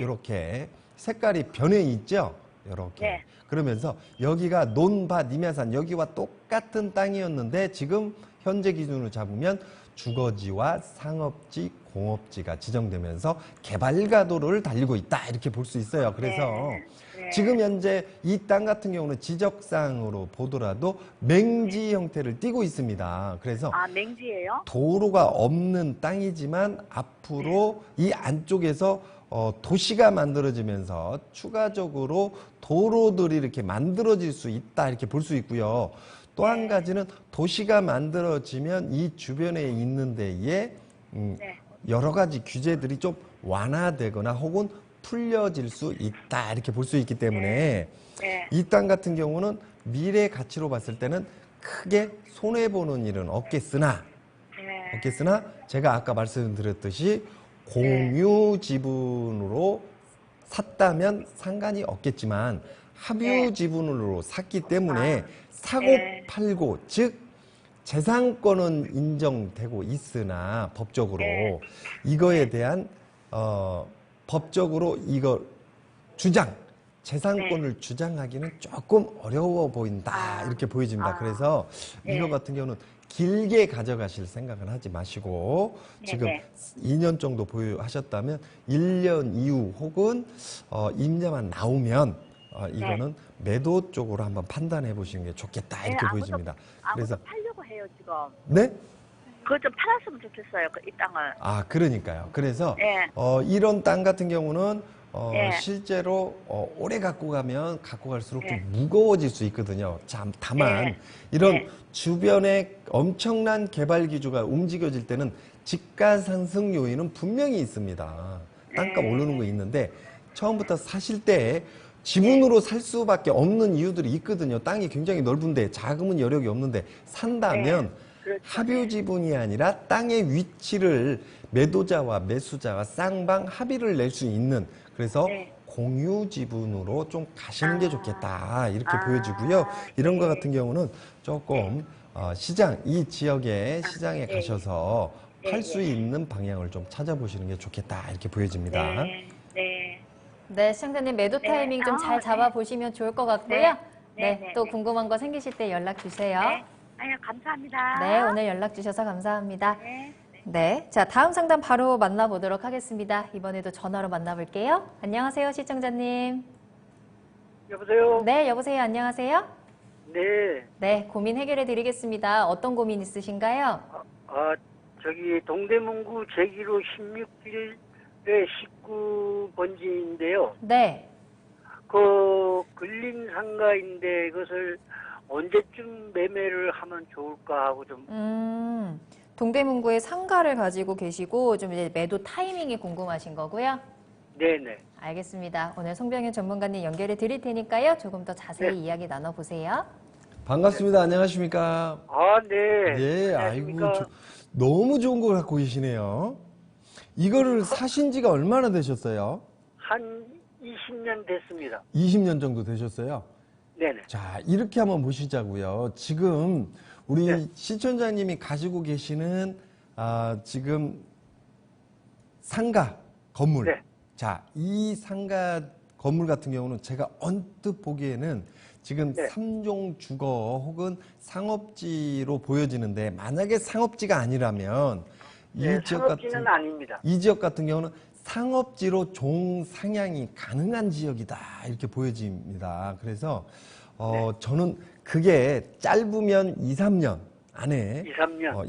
이렇게 색깔이 변해 있죠. 이렇게. 네. 그러면서 여기가 논밭 임야산 여기와 똑같은 땅이었는데 지금 현재 기준으로 잡으면 주거지와 상업지, 공업지가 지정되면서 개발 가도를 달리고 있다 이렇게 볼 수 있어요. 그래서 네. 지금 현재 이 땅 같은 경우는 지적상으로 보더라도 맹지 형태를 띠고 있습니다. 그래서 아, 맹지예요? 도로가 없는 땅이지만 앞으로 이 안쪽에서 도시가 만들어지면서 추가적으로 도로들이 이렇게 만들어질 수 있다 이렇게 볼 수 있고요. 또 한 가지는 도시가 만들어지면 이 주변에 있는 데에 여러 가지 규제들이 좀 완화되거나 혹은 풀려질 수 있다 이렇게 볼 수 있기 때문에 네. 이 땅 같은 경우는 미래 가치로 봤을 때는 크게 손해보는 일은 없겠으나 제가 아까 말씀드렸듯이 공유 지분으로 샀다면 상관이 없겠지만 합유 지분으로 샀기 때문에 사고 팔고 즉 재산권은 인정되고 있으나 법적으로 이거에 대한 법적으로 이거 재산권을 주장하기는 조금 어려워 보인다 이렇게 보여집니다. 그래서 이거 같은 경우는 길게 가져가실 생각은 하지 마시고 지금 2년 정도 보유하셨다면 1년 이후 혹은 임자만 나오면 이거는 매도 쪽으로 한번 판단해 보시는 게 좋겠다 이렇게 보여집니다. 그래서 팔려고 해요 지금. 네? 그거 좀 팔았으면 좋겠어요. 이 땅을. 아 그러니까요. 그래서 네. 이런 땅 같은 경우는 실제로 오래 갖고 가면 갖고 갈수록 좀 무거워질 수 있거든요. 다만 이런 주변에 엄청난 개발 기조가 움직여질 때는 집가 상승 요인은 분명히 있습니다. 땅값 오르는 거 있는데 처음부터 사실 때 지분으로 살 수밖에 없는 이유들이 있거든요. 땅이 굉장히 넓은데 자금은 여력이 없는데 산다면 합유 지분이 아니라 땅의 위치를 매도자와 매수자가 쌍방 합의를 낼 수 있는 그래서 공유 지분으로 좀 가시는 게 좋겠다 이렇게 보여지고요. 이런 것 같은 경우는 조금 이 지역의 시장에 가셔서 팔 수 있는 방향을 좀 찾아보시는 게 좋겠다 이렇게 보여집니다. 네, 시청자님 매도 타이밍 좀 잘 잡아보시면 좋을 것 같고요. 또 궁금한 거 생기실 때 연락 주세요. 아유, 감사합니다. 네, 오늘 연락 주셔서 감사합니다. 네, 자 다음 상담 바로 만나보도록 하겠습니다. 이번에도 전화로 만나볼게요. 안녕하세요, 시청자님. 여보세요? 네, 여보세요. 안녕하세요. 네. 네, 고민 해결해 드리겠습니다. 어떤 고민 있으신가요? 저기 동대문구 제1호 16길의 19번지인데요. 네. 그 근린 상가인데 그것을 언제쯤 매매를 하면 좋을까 하고 좀. 동대문구에 상가를 가지고 계시고 좀 이제 매도 타이밍이 궁금하신 거고요. 네네. 알겠습니다. 오늘 송병현 전문가님 연결해 드릴 테니까요. 조금 더 자세히 이야기 나눠보세요. 반갑습니다. 안녕하십니까? 네. 예, 아이고 너무 좋은 걸 갖고 계시네요. 이거를 사신 지가 얼마나 되셨어요? 한 20년 됐습니다. 20년 정도 되셨어요? 네네. 자, 이렇게 한번 보시자고요. 지금 우리 시청자님이 가지고 계시는 지금 상가 건물. 자, 이 상가 건물 같은 경우는 제가 언뜻 보기에는 지금 3종 주거 혹은 상업지로 보여지는데 만약에 상업지가 아니라면 이 지역 상업지는 아닙니다. 이 지역 같은 경우는 상업지로 종상향이 가능한 지역이다 이렇게 보여집니다. 그래서 저는 그게 짧으면 2, 3년 안에 2,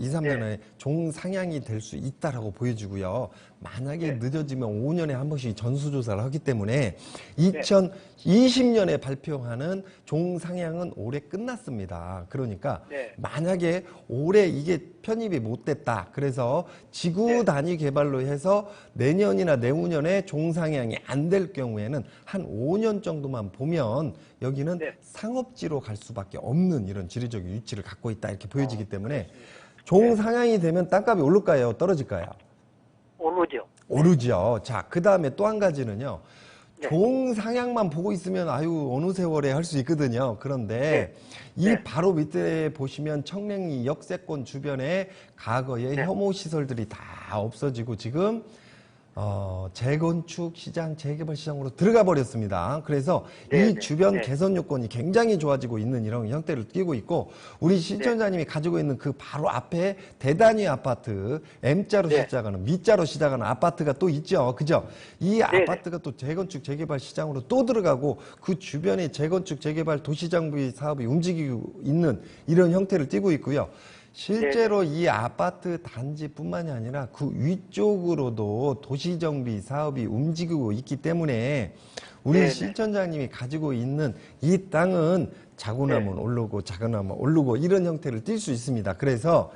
3년 안에 종상향이 될 수 있다라고 보여지고요. 만약에 늦어지면 5년에 한 번씩 전수조사를 하기 때문에 2020년에 발표하는 종상향은 올해 끝났습니다. 그러니까 만약에 올해 이게 편입이 못 됐다. 그래서 지구 단위 개발로 해서 내년이나 내후년에 종상향이 안 될 경우에는 한 5년 정도만 보면 여기는 상업지로 갈 수밖에 없는 이런 지리적인 위치를 갖고 있다 이렇게 보여지기 때문에 종상향이 되면 땅값이 오를까요? 떨어질까요? 오르죠. 오르죠. 자, 그 다음에 또 한 가지는요. 종상향만 보고 있으면 아유 어느 세월에 할 수 있거든요. 그런데 이 바로 밑에 보시면 청량리 역세권 주변에 과거에 혐오 시설들이 다 없어지고 지금 재건축 시장, 재개발 시장으로 들어가 버렸습니다. 그래서 네, 이 네, 주변 네. 개선 요건이 굉장히 좋아지고 있는 이런 형태를 띠고 있고, 우리 시청자님이 가지고 있는 그 바로 앞에 대단위 아파트, M자로 네. 시작하는, M자로 시작하는 아파트가 또 있죠. 그죠? 이 네. 아파트가 또 재건축, 재개발 시장으로 또 들어가고, 그 주변에 재건축, 재개발 도시정비 사업이 움직이고 있는 이런 형태를 띠고 있고요. 실제로 이 아파트 단지뿐만이 아니라 그 위쪽으로도 도시정비 사업이 움직이고 있기 때문에 우리 네네. 실천장님이 가지고 있는 이 땅은 자고 나면 오르고 자고 나면 오르고 이런 형태를 띌 수 있습니다. 그래서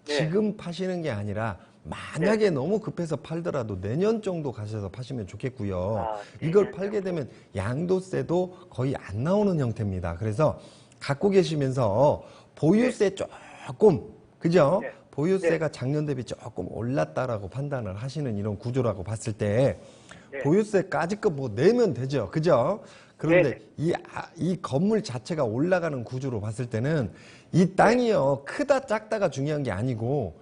네. 지금 파시는 게 아니라 만약에 너무 급해서 팔더라도 내년 정도 가셔서 파시면 좋겠고요. 아, 이걸 내년 팔게 되면 양도세도 거의 안 나오는 형태입니다. 그래서 갖고 계시면서 보유세 조금, 그죠? 네. 보유세가 작년 대비 조금 올랐다라고 판단을 하시는 이런 구조라고 봤을 때 네. 보유세까지 거 뭐 내면 되죠. 그죠? 그런데 네. 이 건물 자체가 올라가는 구조로 봤을 때는 이 땅이요, 크다 작다가 중요한 게 아니고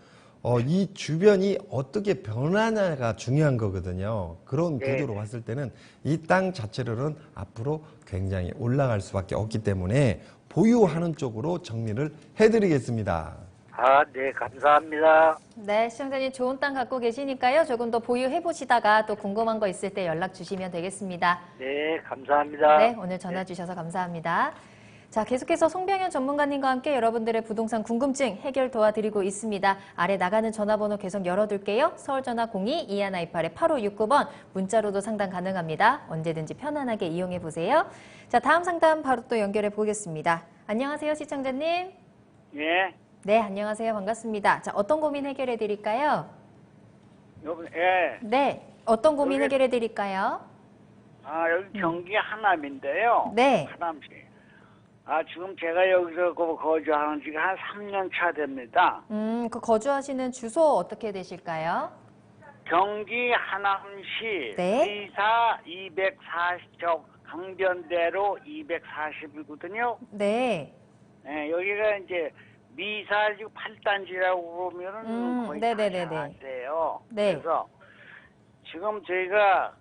이 주변이 어떻게 변하냐가 중요한 거거든요. 그런 네. 구조로 봤을 때는 이 땅 자체로는 앞으로 굉장히 올라갈 수밖에 없기 때문에 보유하는 쪽으로 정리를 해드리겠습니다. 아, 네, 감사합니다. 네, 시청자님 좋은 땅 갖고 계시니까요. 조금 더 보유해 보시다가 또 궁금한 거 있을 때 연락 주시면 되겠습니다. 네, 감사합니다. 네, 오늘 전화 주셔서 감사합니다. 자, 계속해서 송병현 전문가님과 함께 여러분들의 부동산 궁금증 해결 도와드리고 있습니다. 아래 나가는 전화번호 계속 열어둘게요. 서울전화 02-2128-8569번 문자로도 상담 가능합니다. 언제든지 편안하게 이용해 보세요. 자, 다음 상담 바로 또 연결해 보겠습니다. 안녕하세요, 시청자님. 예, 네, 안녕하세요. 반갑습니다. 자, 어떤 고민 해결해 드릴까요? 여기, 예. 네, 어떤 고민 여기- 해결해 드릴까요? 아, 여기 경기 하남인데요. 네. 하남시. 아, 지금 제가 여기서 거주하는 지가 한 3년 차 됩니다. 그 거주하시는 주소 어떻게 되실까요? 경기 하남시 네. 리사 240쪽 강변대로 240이거든요. 네. 예, 여기가 이제 미사지구 8단지라고 그러면은 거의 네네네네. 다 돼요. 네. 그래서 지금 저희가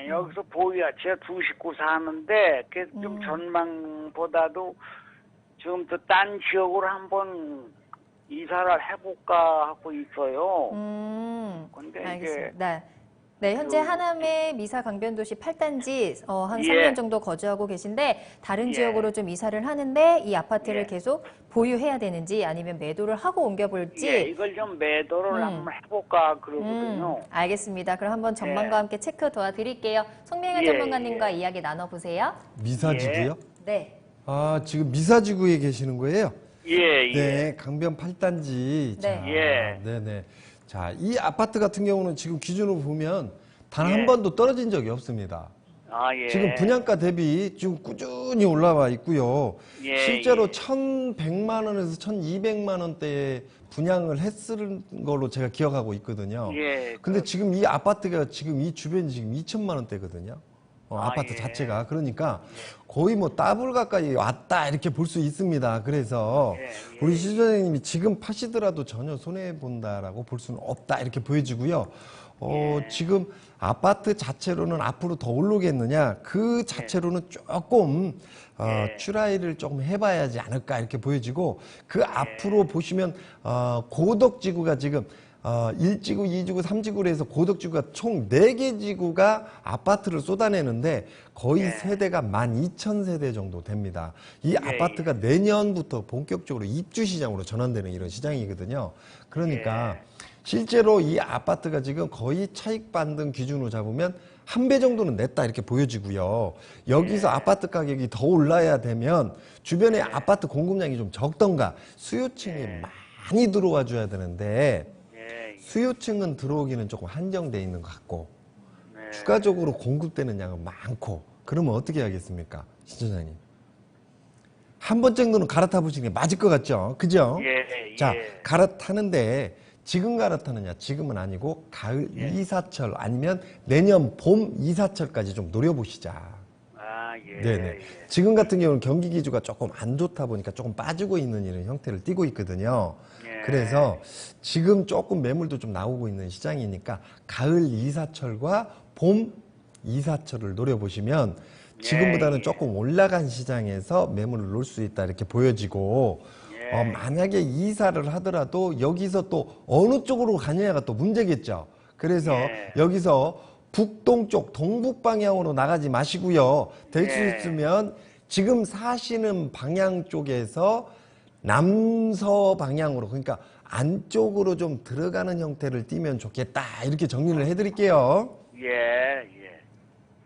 여기서 제가 두 식구 사는데 좀 전망보다도 지금 또 딴 지역으로 한번 이사를 해볼까 하고 있어요. 근데 이게 알겠습니다. 네, 현재 하남의 미사 강변도시 8단지 한 예. 3년 정도 거주하고 계신데 다른 예. 지역으로 좀 이사를 하는데 이 아파트를 예. 계속 보유해야 되는지 아니면 매도를 하고 옮겨볼지 예, 이걸 좀 매도를 한번 해볼까 그러거든요. 알겠습니다. 그럼 한번 전망과 예. 함께 체크 도와드릴게요. 송명현 예, 전문가님과 이야기 나눠보세요. 미사지구요? 네. 아, 지금 미사지구에 계시는 거예요? 예, 예. 네, 강변 8단지. 네. 예. 네네. 자, 이 아파트 같은 경우는 지금 기준으로 보면 단 예. 한 번도 떨어진 적이 없습니다. 아, 예. 지금 분양가 대비 지금 꾸준히 올라와 있고요. 예, 실제로 예. 1,100만 원에서 1,200만 원대에 분양을 했을 걸로 제가 기억하고 있거든요. 예. 근데 지금 이 아파트가 지금 이 주변이 지금 2천만 원대거든요. 아파트 예. 자체가. 그러니까 거의 뭐 더블 가까이 왔다 이렇게 볼 수 있습니다. 그래서 예, 예. 우리 시청자님이 지금 파시더라도 전혀 손해본다라고 볼 수는 없다 이렇게 보여지고요. 예. 지금 아파트 자체로는 앞으로 더 오르겠느냐 그 자체로는 조금 예. 추라이를 조금 해봐야지 않을까 이렇게 보여지고 그 앞으로 보시면 고덕지구가 지금 1지구, 2지구, 3지구로 해서 고덕지구가 총 4개 지구가 아파트를 쏟아내는데 거의 예. 세대가 12,000세대 정도 됩니다. 이 아파트가 내년부터 본격적으로 입주시장으로 전환되는 이런 시장이거든요. 그러니까 실제로 이 아파트가 지금 거의 차익 반등 기준으로 잡으면 한 배 정도는 냈다 이렇게 보여지고요. 여기서 아파트 가격이 더 올라야 되면 주변에 아파트 공급량이 좀 적던가 수요층이 많이 들어와 줘야 되는데 예. 수요층은 들어오기는 조금 한정돼 있는 것 같고 네. 추가적으로 공급되는 양은 많고 그러면 어떻게 하겠습니까? 신청자님. 한 번 정도는 갈아타 보시는 게 맞을 것 같죠? 그죠? 예. 자, 예. 갈아타는데 지금 갈아타느냐? 지금은 아니고 가을 이사철 아니면 내년 봄 이사철까지 좀 노려보시자. 아, 예. 네네. 예. 지금 같은 경우는 경기 기조가 조금 안 좋다 보니까 조금 빠지고 있는 이런 형태를 띠고 있거든요. 예. 그래서 지금 조금 매물도 좀 나오고 있는 시장이니까 가을 이사철과 봄 이사철을 노려보시면 지금보다는 예. 조금 올라간 시장에서 매물을 놓을 수 있다 이렇게 보여지고 예. 만약에 이사를 하더라도 여기서 또 어느 쪽으로 가느냐가 또 문제겠죠. 그래서 예. 여기서 북동쪽 동북 방향으로 나가지 마시고요. 될 수 예. 있으면 지금 사시는 방향 쪽에서 남서 방향으로 그러니까 안쪽으로 좀 들어가는 형태를 띠면 좋겠다. 이렇게 정리를 해드릴게요. 예. 예.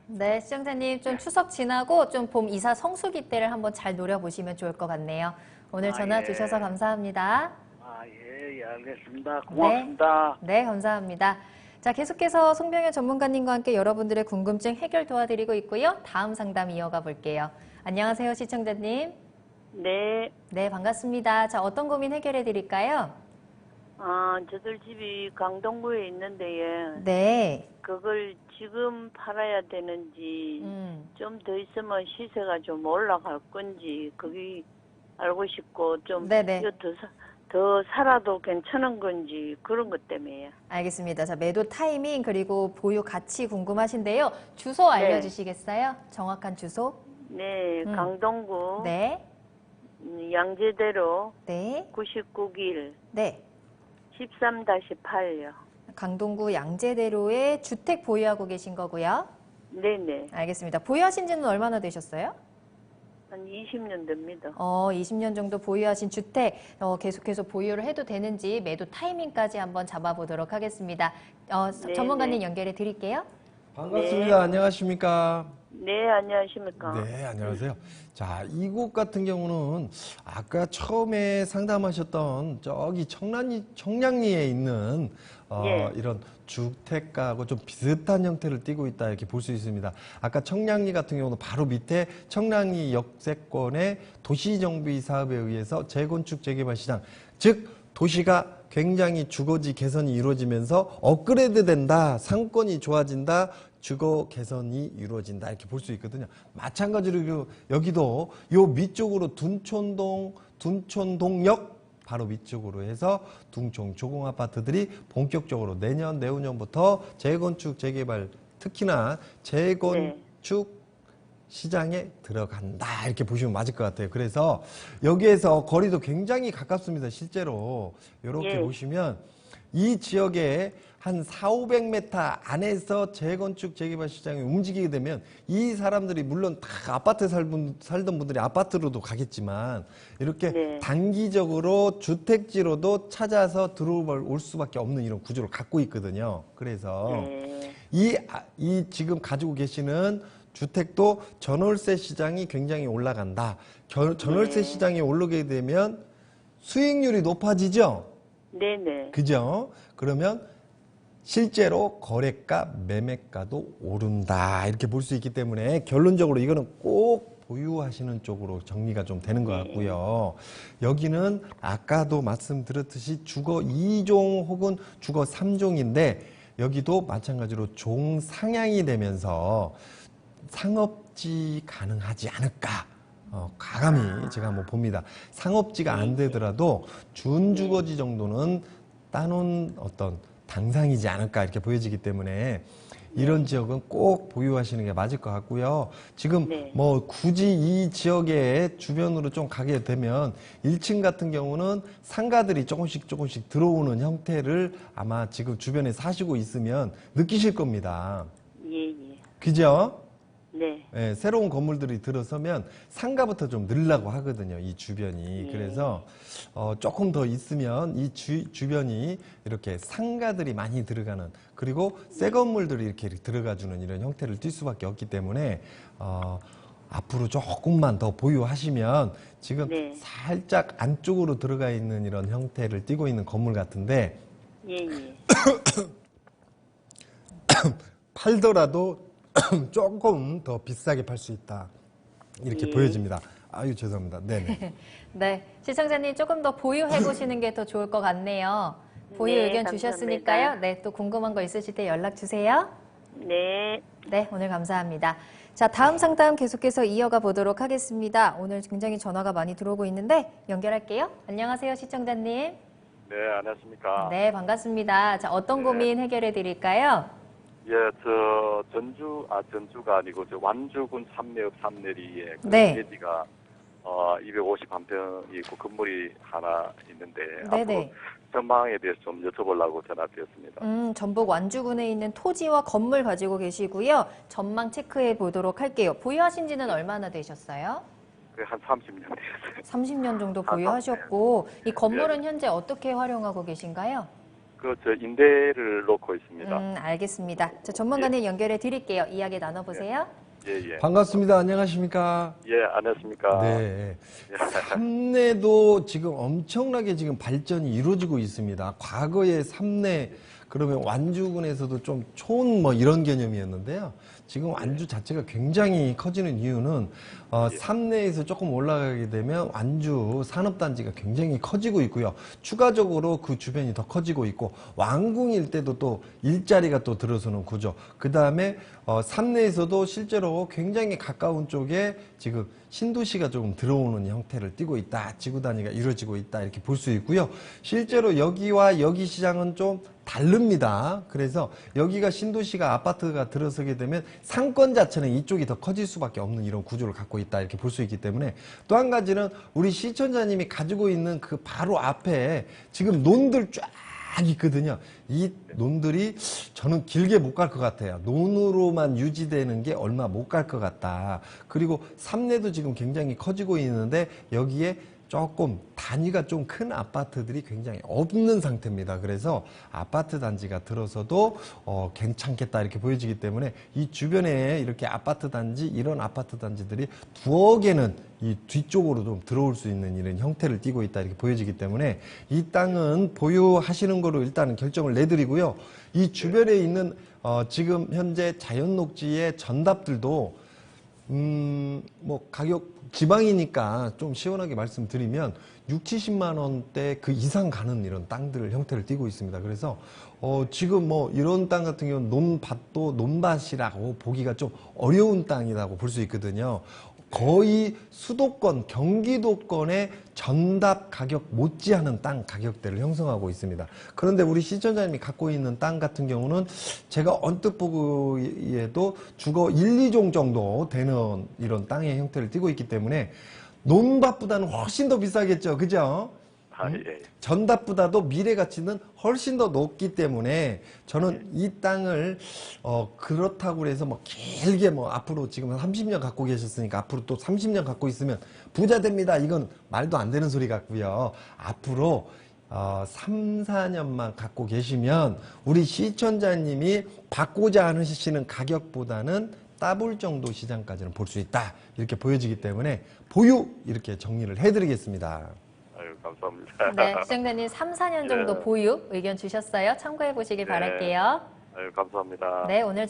네, 시청자님 좀 추석 지나고 좀 봄 이사 성수기 때를 한번 잘 노려보시면 좋을 것 같네요. 오늘 전화 예. 주셔서 감사합니다. 아, 예, 예, 알겠습니다. 고맙습니다. 네, 감사합니다. 자, 계속해서 송병현 전문가님과 함께 여러분들의 궁금증 해결 도와드리고 있고요. 다음 상담 이어가 볼게요. 안녕하세요, 시청자님. 네. 네, 반갑습니다. 자, 어떤 고민 해결해 드릴까요? 저들 집이 강동구에 있는데요. 네. 그걸 지금 팔아야 되는지, 좀 더 있으면 시세가 좀 올라갈 건지, 그게 알고 싶고, 좀 네네. 이거 더 살아도 괜찮은 건지, 그런 것 때문에요. 알겠습니다. 자, 매도 타이밍 그리고 보유 가치 궁금하신데요. 주소 알려주시겠어요? 정확한 주소? 네, 강동구, 네. 양재대로 네. 99길 네. 13-8요. 강동구 양재대로에 주택 보유하고 계신 거고요. 네네. 알겠습니다. 보유하신 지는 얼마나 되셨어요? 한 20년 됩니다. 20년 정도 보유하신 주택 계속해서 보유를 해도 되는지 매도 타이밍까지 한번 잡아보도록 하겠습니다. 네, 전문가님 네. 연결해 드릴게요. 반갑습니다. 안녕하십니까? 네, 안녕하십니까. 네, 안녕하세요. 자, 이곳 같은 경우는 아까 처음에 상담하셨던 저기 청량리에 있는 예. 이런 주택가하고 좀 비슷한 형태를 띠고 있다 이렇게 볼 수 있습니다. 아까 청량리 같은 경우는 바로 밑에 청량리 역세권의 도시정비 사업에 의해서 재건축 재개발 시장, 즉 도시가 굉장히 주거지 개선이 이루어지면서 업그레이드 된다, 상권이 좋아진다, 주거 개선이 이루어진다 이렇게 볼 수 있거든요. 마찬가지로 여기도 요 밑쪽으로 둔촌동역 바로 밑쪽으로 해서 둥촌 조공 아파트들이 본격적으로 내년 내후년부터 재건축 재개발 특히나 재건축 시장에 들어간다 이렇게 보시면 맞을 것 같아요. 그래서 여기에서 거리도 굉장히 가깝습니다. 실제로 이렇게 예. 보시면 이 지역에 한 400~500m 안에서 재건축 재개발 시장이 움직이게 되면 이 사람들이 물론 다 아파트에 살던 분들이 아파트로도 가겠지만 이렇게 네. 단기적으로 주택지로도 찾아서 들어올 수밖에 없는 이런 구조를 갖고 있거든요. 그래서 네. 이 지금 가지고 계시는 주택도 전월세 시장이 굉장히 올라간다. 전월세 시장이 오르게 되면 수익률이 높아지죠? 네네. 그죠? 그러면 실제로 거래가, 매매가도 오른다. 이렇게 볼 수 있기 때문에 결론적으로 이거는 꼭 보유하시는 쪽으로 정리가 좀 되는 것 같고요. 여기는 아까도 말씀드렸듯이 주거 2종 혹은 주거 3종인데 여기도 마찬가지로 종 상향이 되면서 상업지 가능하지 않을까. 가감히 제가 한번 봅니다. 상업지가 안 되더라도 준주거지 정도는 따놓은 어떤 당상이지 않을까 이렇게 보여지기 때문에 이런 지역은 꼭 보유하시는 게 맞을 것 같고요. 지금 네. 뭐 굳이 이 지역의 주변으로 좀 가게 되면 1층 같은 경우는 상가들이 조금씩 들어오는 형태를 아마 지금 주변에 사시고 있으면 느끼실 겁니다. 예. 그죠? 네. 예, 새로운 건물들이 들어서면 상가부터 좀 늘려고 하거든요. 이 주변이. 그래서 조금 더 있으면 이 주변이 이렇게 상가들이 많이 들어가는 그리고 새 건물들이 이렇게 들어가주는 이런 형태를 띌 수밖에 없기 때문에 앞으로 조금만 더 보유하시면 지금 네. 살짝 안쪽으로 들어가 있는 이런 형태를 띠고 있는 건물 같은데 예. 팔더라도 조금 더 비싸게 팔 수 있다. 이렇게 예. 보여집니다. 아유, 죄송합니다. 네네. 네, 시청자님 조금 더 보유해 보시는 게 더 좋을 것 같네요. 보유 네, 의견 감사합니다. 주셨으니까요. 네, 또 궁금한 거 있으실 때 연락 주세요. 네. 네, 오늘 감사합니다. 자, 다음 상담 계속해서 이어가 보도록 하겠습니다. 오늘 굉장히 전화가 많이 들어오고 있는데 연결할게요. 안녕하세요, 시청자님. 네, 안녕하십니까. 네, 반갑습니다. 자, 어떤 고민 해결해 드릴까요? 예, 저 전주가 아니고 저 완주군 삼내읍 삼내리에 그 네. 대지가 251평이 있고 건물이 하나 있는데 네네. 앞으로 전망에 대해서 좀 여쭤보려고 전화드렸습니다. 전북 완주군에 있는 토지와 건물 가지고 계시고요. 전망 체크해 보도록 할게요. 보유하신 지는 얼마나 되셨어요? 그게 한 30년 됐어요. 30년 정도 보유하셨고 이 건물은 현재 어떻게 활용하고 계신가요? 저 임대를 놓고 있습니다. 알겠습니다. 자, 전문가님 연결해 드릴게요. 이야기 나눠보세요. 예. 반갑습니다. 안녕하십니까? 예, 안녕하십니까. 네. 삼내도 지금 엄청나게 지금 발전이 이루어지고 있습니다. 과거의 삼내, 그러면 완주군에서도 좀 촌 뭐 이런 개념이었는데요. 지금 완주 자체가 굉장히 커지는 이유는 삼내에서 조금 올라가게 되면 완주 산업단지가 굉장히 커지고 있고요. 추가적으로 그 주변이 더 커지고 있고 왕궁 일대도 또 일자리가 또 들어서는 구조. 그 다음에 삼내에서도 실제로 굉장히 가까운 쪽에 지금 신도시가 조금 들어오는 형태를 띠고 있다. 지구 단위가 이루어지고 있다. 이렇게 볼 수 있고요. 실제로 여기와 여기 시장은 좀 다릅니다. 그래서 여기가 신도시가 아파트가 들어서게 되면 상권 자체는 이쪽이 더 커질 수밖에 없는 이런 구조를 갖고 있다. 이렇게 볼 수 있기 때문에 또 한 가지는 우리 시청자님이 가지고 있는 그 바로 앞에 지금 논들 쫙 있거든요. 이 논들이 저는 길게 못 갈 것 같아요. 논으로만 유지되는 게 얼마 못 갈 것 같다. 그리고 삼내도 지금 굉장히 커지고 있는데 여기에 조금 단위가 좀 큰 아파트들이 굉장히 없는 상태입니다. 그래서 아파트 단지가 들어서도 괜찮겠다 이렇게 보여지기 때문에 이 주변에 이렇게 아파트 단지, 이런 아파트 단지들이 두어 개는 이 뒤쪽으로 좀 들어올 수 있는 이런 형태를 띠고 있다 이렇게 보여지기 때문에 이 땅은 보유하시는 거로 일단은 결정을 내드리고요. 이 주변에 있는 지금 현재 자연녹지의 전답들도 뭐 가격 지방이니까 좀 시원하게 말씀드리면 6, 70만 원대 그 이상 가는 이런 땅들 형태를 띠고 있습니다. 그래서 지금 뭐 이런 땅 같은 경우는 논밭도 논밭이라고 보기가 좀 어려운 땅이라고 볼 수 있거든요. 거의 수도권, 경기도권의 전답 가격 못지않은 땅 가격대를 형성하고 있습니다. 그런데 우리 시청자님이 갖고 있는 땅 같은 경우는 제가 언뜻 보기에도 주거 1, 2종 정도 되는 이런 땅의 형태를 띠고 있기 때문에 논밭보다는 훨씬 더 비싸겠죠. 그죠? 예. 전답보다도 미래 가치는 훨씬 더 높기 때문에 저는 이 땅을 그렇다고 해서 뭐 길게 뭐 앞으로 지금 30년 갖고 계셨으니까 앞으로 또 30년 갖고 있으면 부자 됩니다. 이건 말도 안 되는 소리 같고요. 앞으로 3, 4년만 갖고 계시면 우리 시청자님이 받고자 하시는 가격보다는 따블 정도 시장까지는 볼 수 있다. 이렇게 보여지기 때문에 보유 이렇게 정리를 해드리겠습니다. 아유, 감사합니다. 네, 시청자님 3, 4년 정도 예. 보유 의견 주셨어요. 참고해 보시길 네. 바랄게요. 아유, 감사합니다. 네, 오늘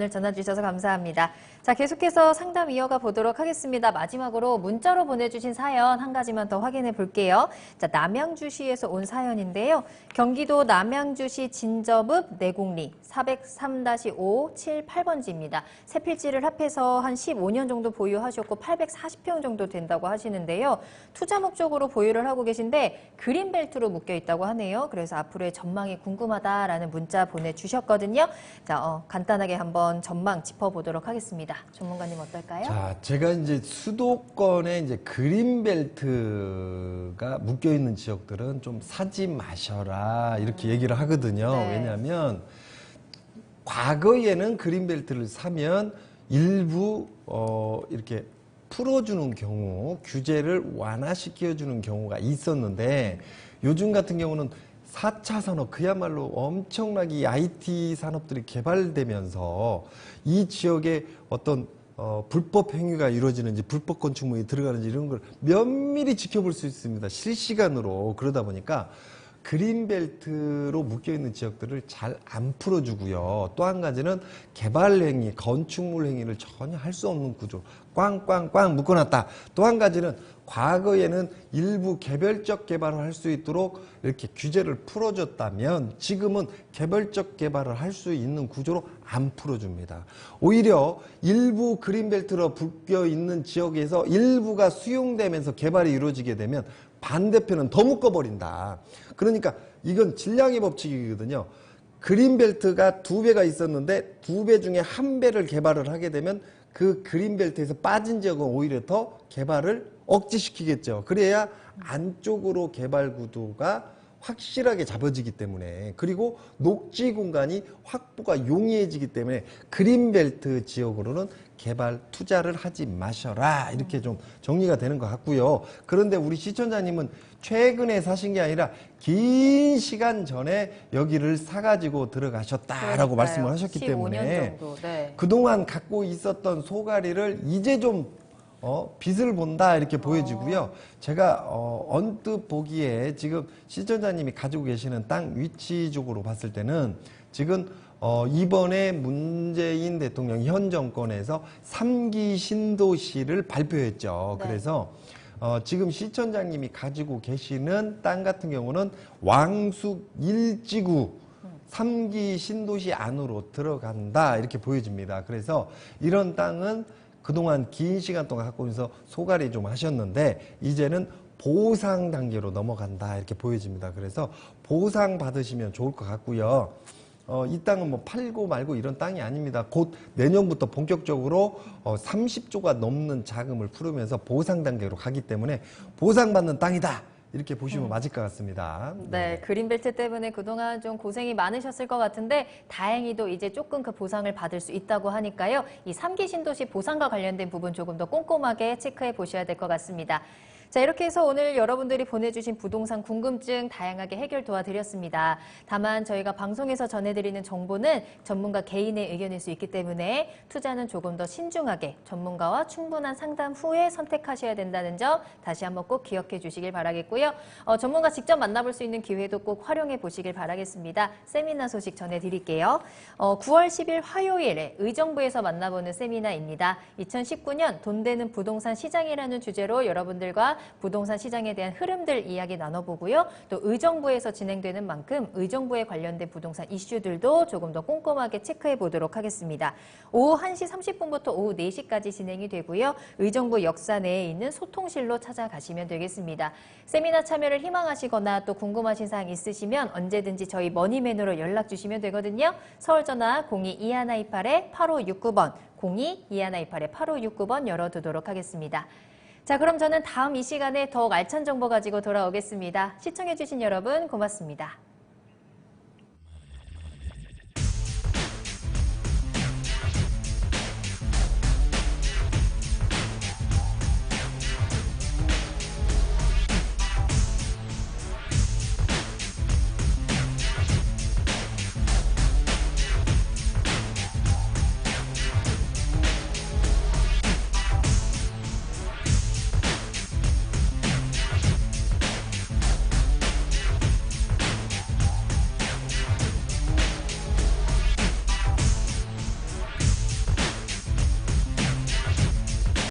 전화 주셔서 감사합니다. 자, 계속해서 상담 이어가 보도록 하겠습니다. 마지막으로 문자로 보내주신 사연 한 가지만 더 확인해 볼게요. 자, 남양주시에서 온 사연인데요. 경기도 남양주시 진접읍 내곡리 403-578번지입니다. 세 필지를 합해서 한 15년 정도 보유하셨고 840평 정도 된다고 하시는데요. 투자 목적으로 보유를 하고 계신데 그린벨트로 묶여 있다고 하네요. 그래서 앞으로의 전망이 궁금하다라는 문자 보내주셨거든요. 자, 간단하게 한번 전망 짚어보도록 하겠습니다. 전문가님 어떨까요? 자, 제가 이제 수도권에 이제 그린벨트가 묶여 있는 지역들은 좀 사지 마셔라 이렇게 얘기를 하거든요. 네. 왜냐하면 과거에는 그린벨트를 사면 일부 이렇게 풀어주는 경우, 규제를 완화시켜주는 경우가 있었는데 요즘 같은 경우는 4차 산업, 그야말로 엄청나게 IT 산업들이 개발되면서 이 지역에 어떤 불법 행위가 이루어지는지 불법 건축물이 들어가는지 이런 걸 면밀히 지켜볼 수 있습니다. 실시간으로. 그러다 보니까 그린벨트로 묶여있는 지역들을 잘 안 풀어주고요. 또 한 가지는 개발 행위, 건축물 행위를 전혀 할 수 없는 구조, 꽝꽝꽝 묶어놨다. 또 한 가지는 과거에는 일부 개별적 개발을 할 수 있도록 이렇게 규제를 풀어줬다면 지금은 개별적 개발을 할 수 있는 구조로 안 풀어줍니다. 오히려 일부 그린벨트로 묶여있는 지역에서 일부가 수용되면서 개발이 이루어지게 되면 반대편은 더 묶어버린다. 그러니까 이건 질량의 법칙이거든요. 그린벨트가 2배가 있었는데 2배 중에 1배를 개발을 하게 되면 그 그린벨트에서 빠진 지역은 오히려 더 개발을 억제시키겠죠. 그래야 안쪽으로 개발 구도가 확실하게 잡아지기 때문에, 그리고 녹지 공간이 확보가 용이해지기 때문에 그린벨트 지역으로는 개발 투자를 하지 마셔라, 이렇게 좀 정리가 되는 것 같고요. 그런데 우리 시청자님은 최근에 사신 게 아니라 긴 시간 전에 여기를 사가지고 들어가셨다라고 말씀을 하셨기 15년 때문에 정도. 네. 그동안 갖고 있었던 소가리를 이제 좀 빛을 본다, 이렇게 보여지고요. 제가 언뜻 보기에 지금 시청자님이 가지고 계시는 땅 위치적으로 봤을 때는 지금 이번에 문재인 대통령 현 정권에서 3기 신도시를 발표했죠. 네. 그래서 지금 시청자님이 가지고 계시는 땅 같은 경우는 왕숙 1지구 3기 신도시 안으로 들어간다, 이렇게 보여집니다. 그래서 이런 땅은 그동안 긴 시간 동안 갖고 있어서 소갈이 좀 하셨는데 이제는 보상 단계로 넘어간다, 이렇게 보여집니다. 그래서 보상 받으시면 좋을 것 같고요. 이 땅은 뭐 팔고 말고 이런 땅이 아닙니다. 곧 내년부터 본격적으로 30조가 넘는 자금을 풀으면서 보상 단계로 가기 때문에 보상받는 땅이다, 이렇게 보시면 맞을 것 같습니다. 네, 그린벨트 때문에 그동안 좀 고생이 많으셨을 것 같은데 다행히도 이제 조금 그 보상을 받을 수 있다고 하니까요. 이 3기 신도시 보상과 관련된 부분 조금 더 꼼꼼하게 체크해 보셔야 될 것 같습니다. 자, 이렇게 해서 오늘 여러분들이 보내주신 부동산 궁금증 다양하게 해결 도와드렸습니다. 다만 저희가 방송에서 전해드리는 정보는 전문가 개인의 의견일 수 있기 때문에 투자는 조금 더 신중하게 전문가와 충분한 상담 후에 선택하셔야 된다는 점 다시 한번 꼭 기억해 주시길 바라겠고요. 전문가 직접 만나볼 수 있는 기회도 꼭 활용해 보시길 바라겠습니다. 세미나 소식 전해드릴게요. 9월 10일 화요일에 의정부에서 만나보는 세미나입니다. 2019년 돈 되는 부동산 시장이라는 주제로 여러분들과 부동산 시장에 대한 흐름들 이야기 나눠보고요. 또 의정부에서 진행되는 만큼 의정부에 관련된 부동산 이슈들도 조금 더 꼼꼼하게 체크해 보도록 하겠습니다. 오후 1시 30분부터 오후 4시까지 진행이 되고요. 의정부 역사 내에 있는 소통실로 찾아가시면 되겠습니다. 세미나 참여를 희망하시거나 또 궁금하신 사항 있으시면 언제든지 저희 머니맨으로 연락 주시면 되거든요. 서울 전화 02-2128-8569번, 02-2128-8569번 열어두도록 하겠습니다. 자, 그럼 저는 다음 이 시간에 더욱 알찬 정보 가지고 돌아오겠습니다. 시청해주신 여러분 고맙습니다.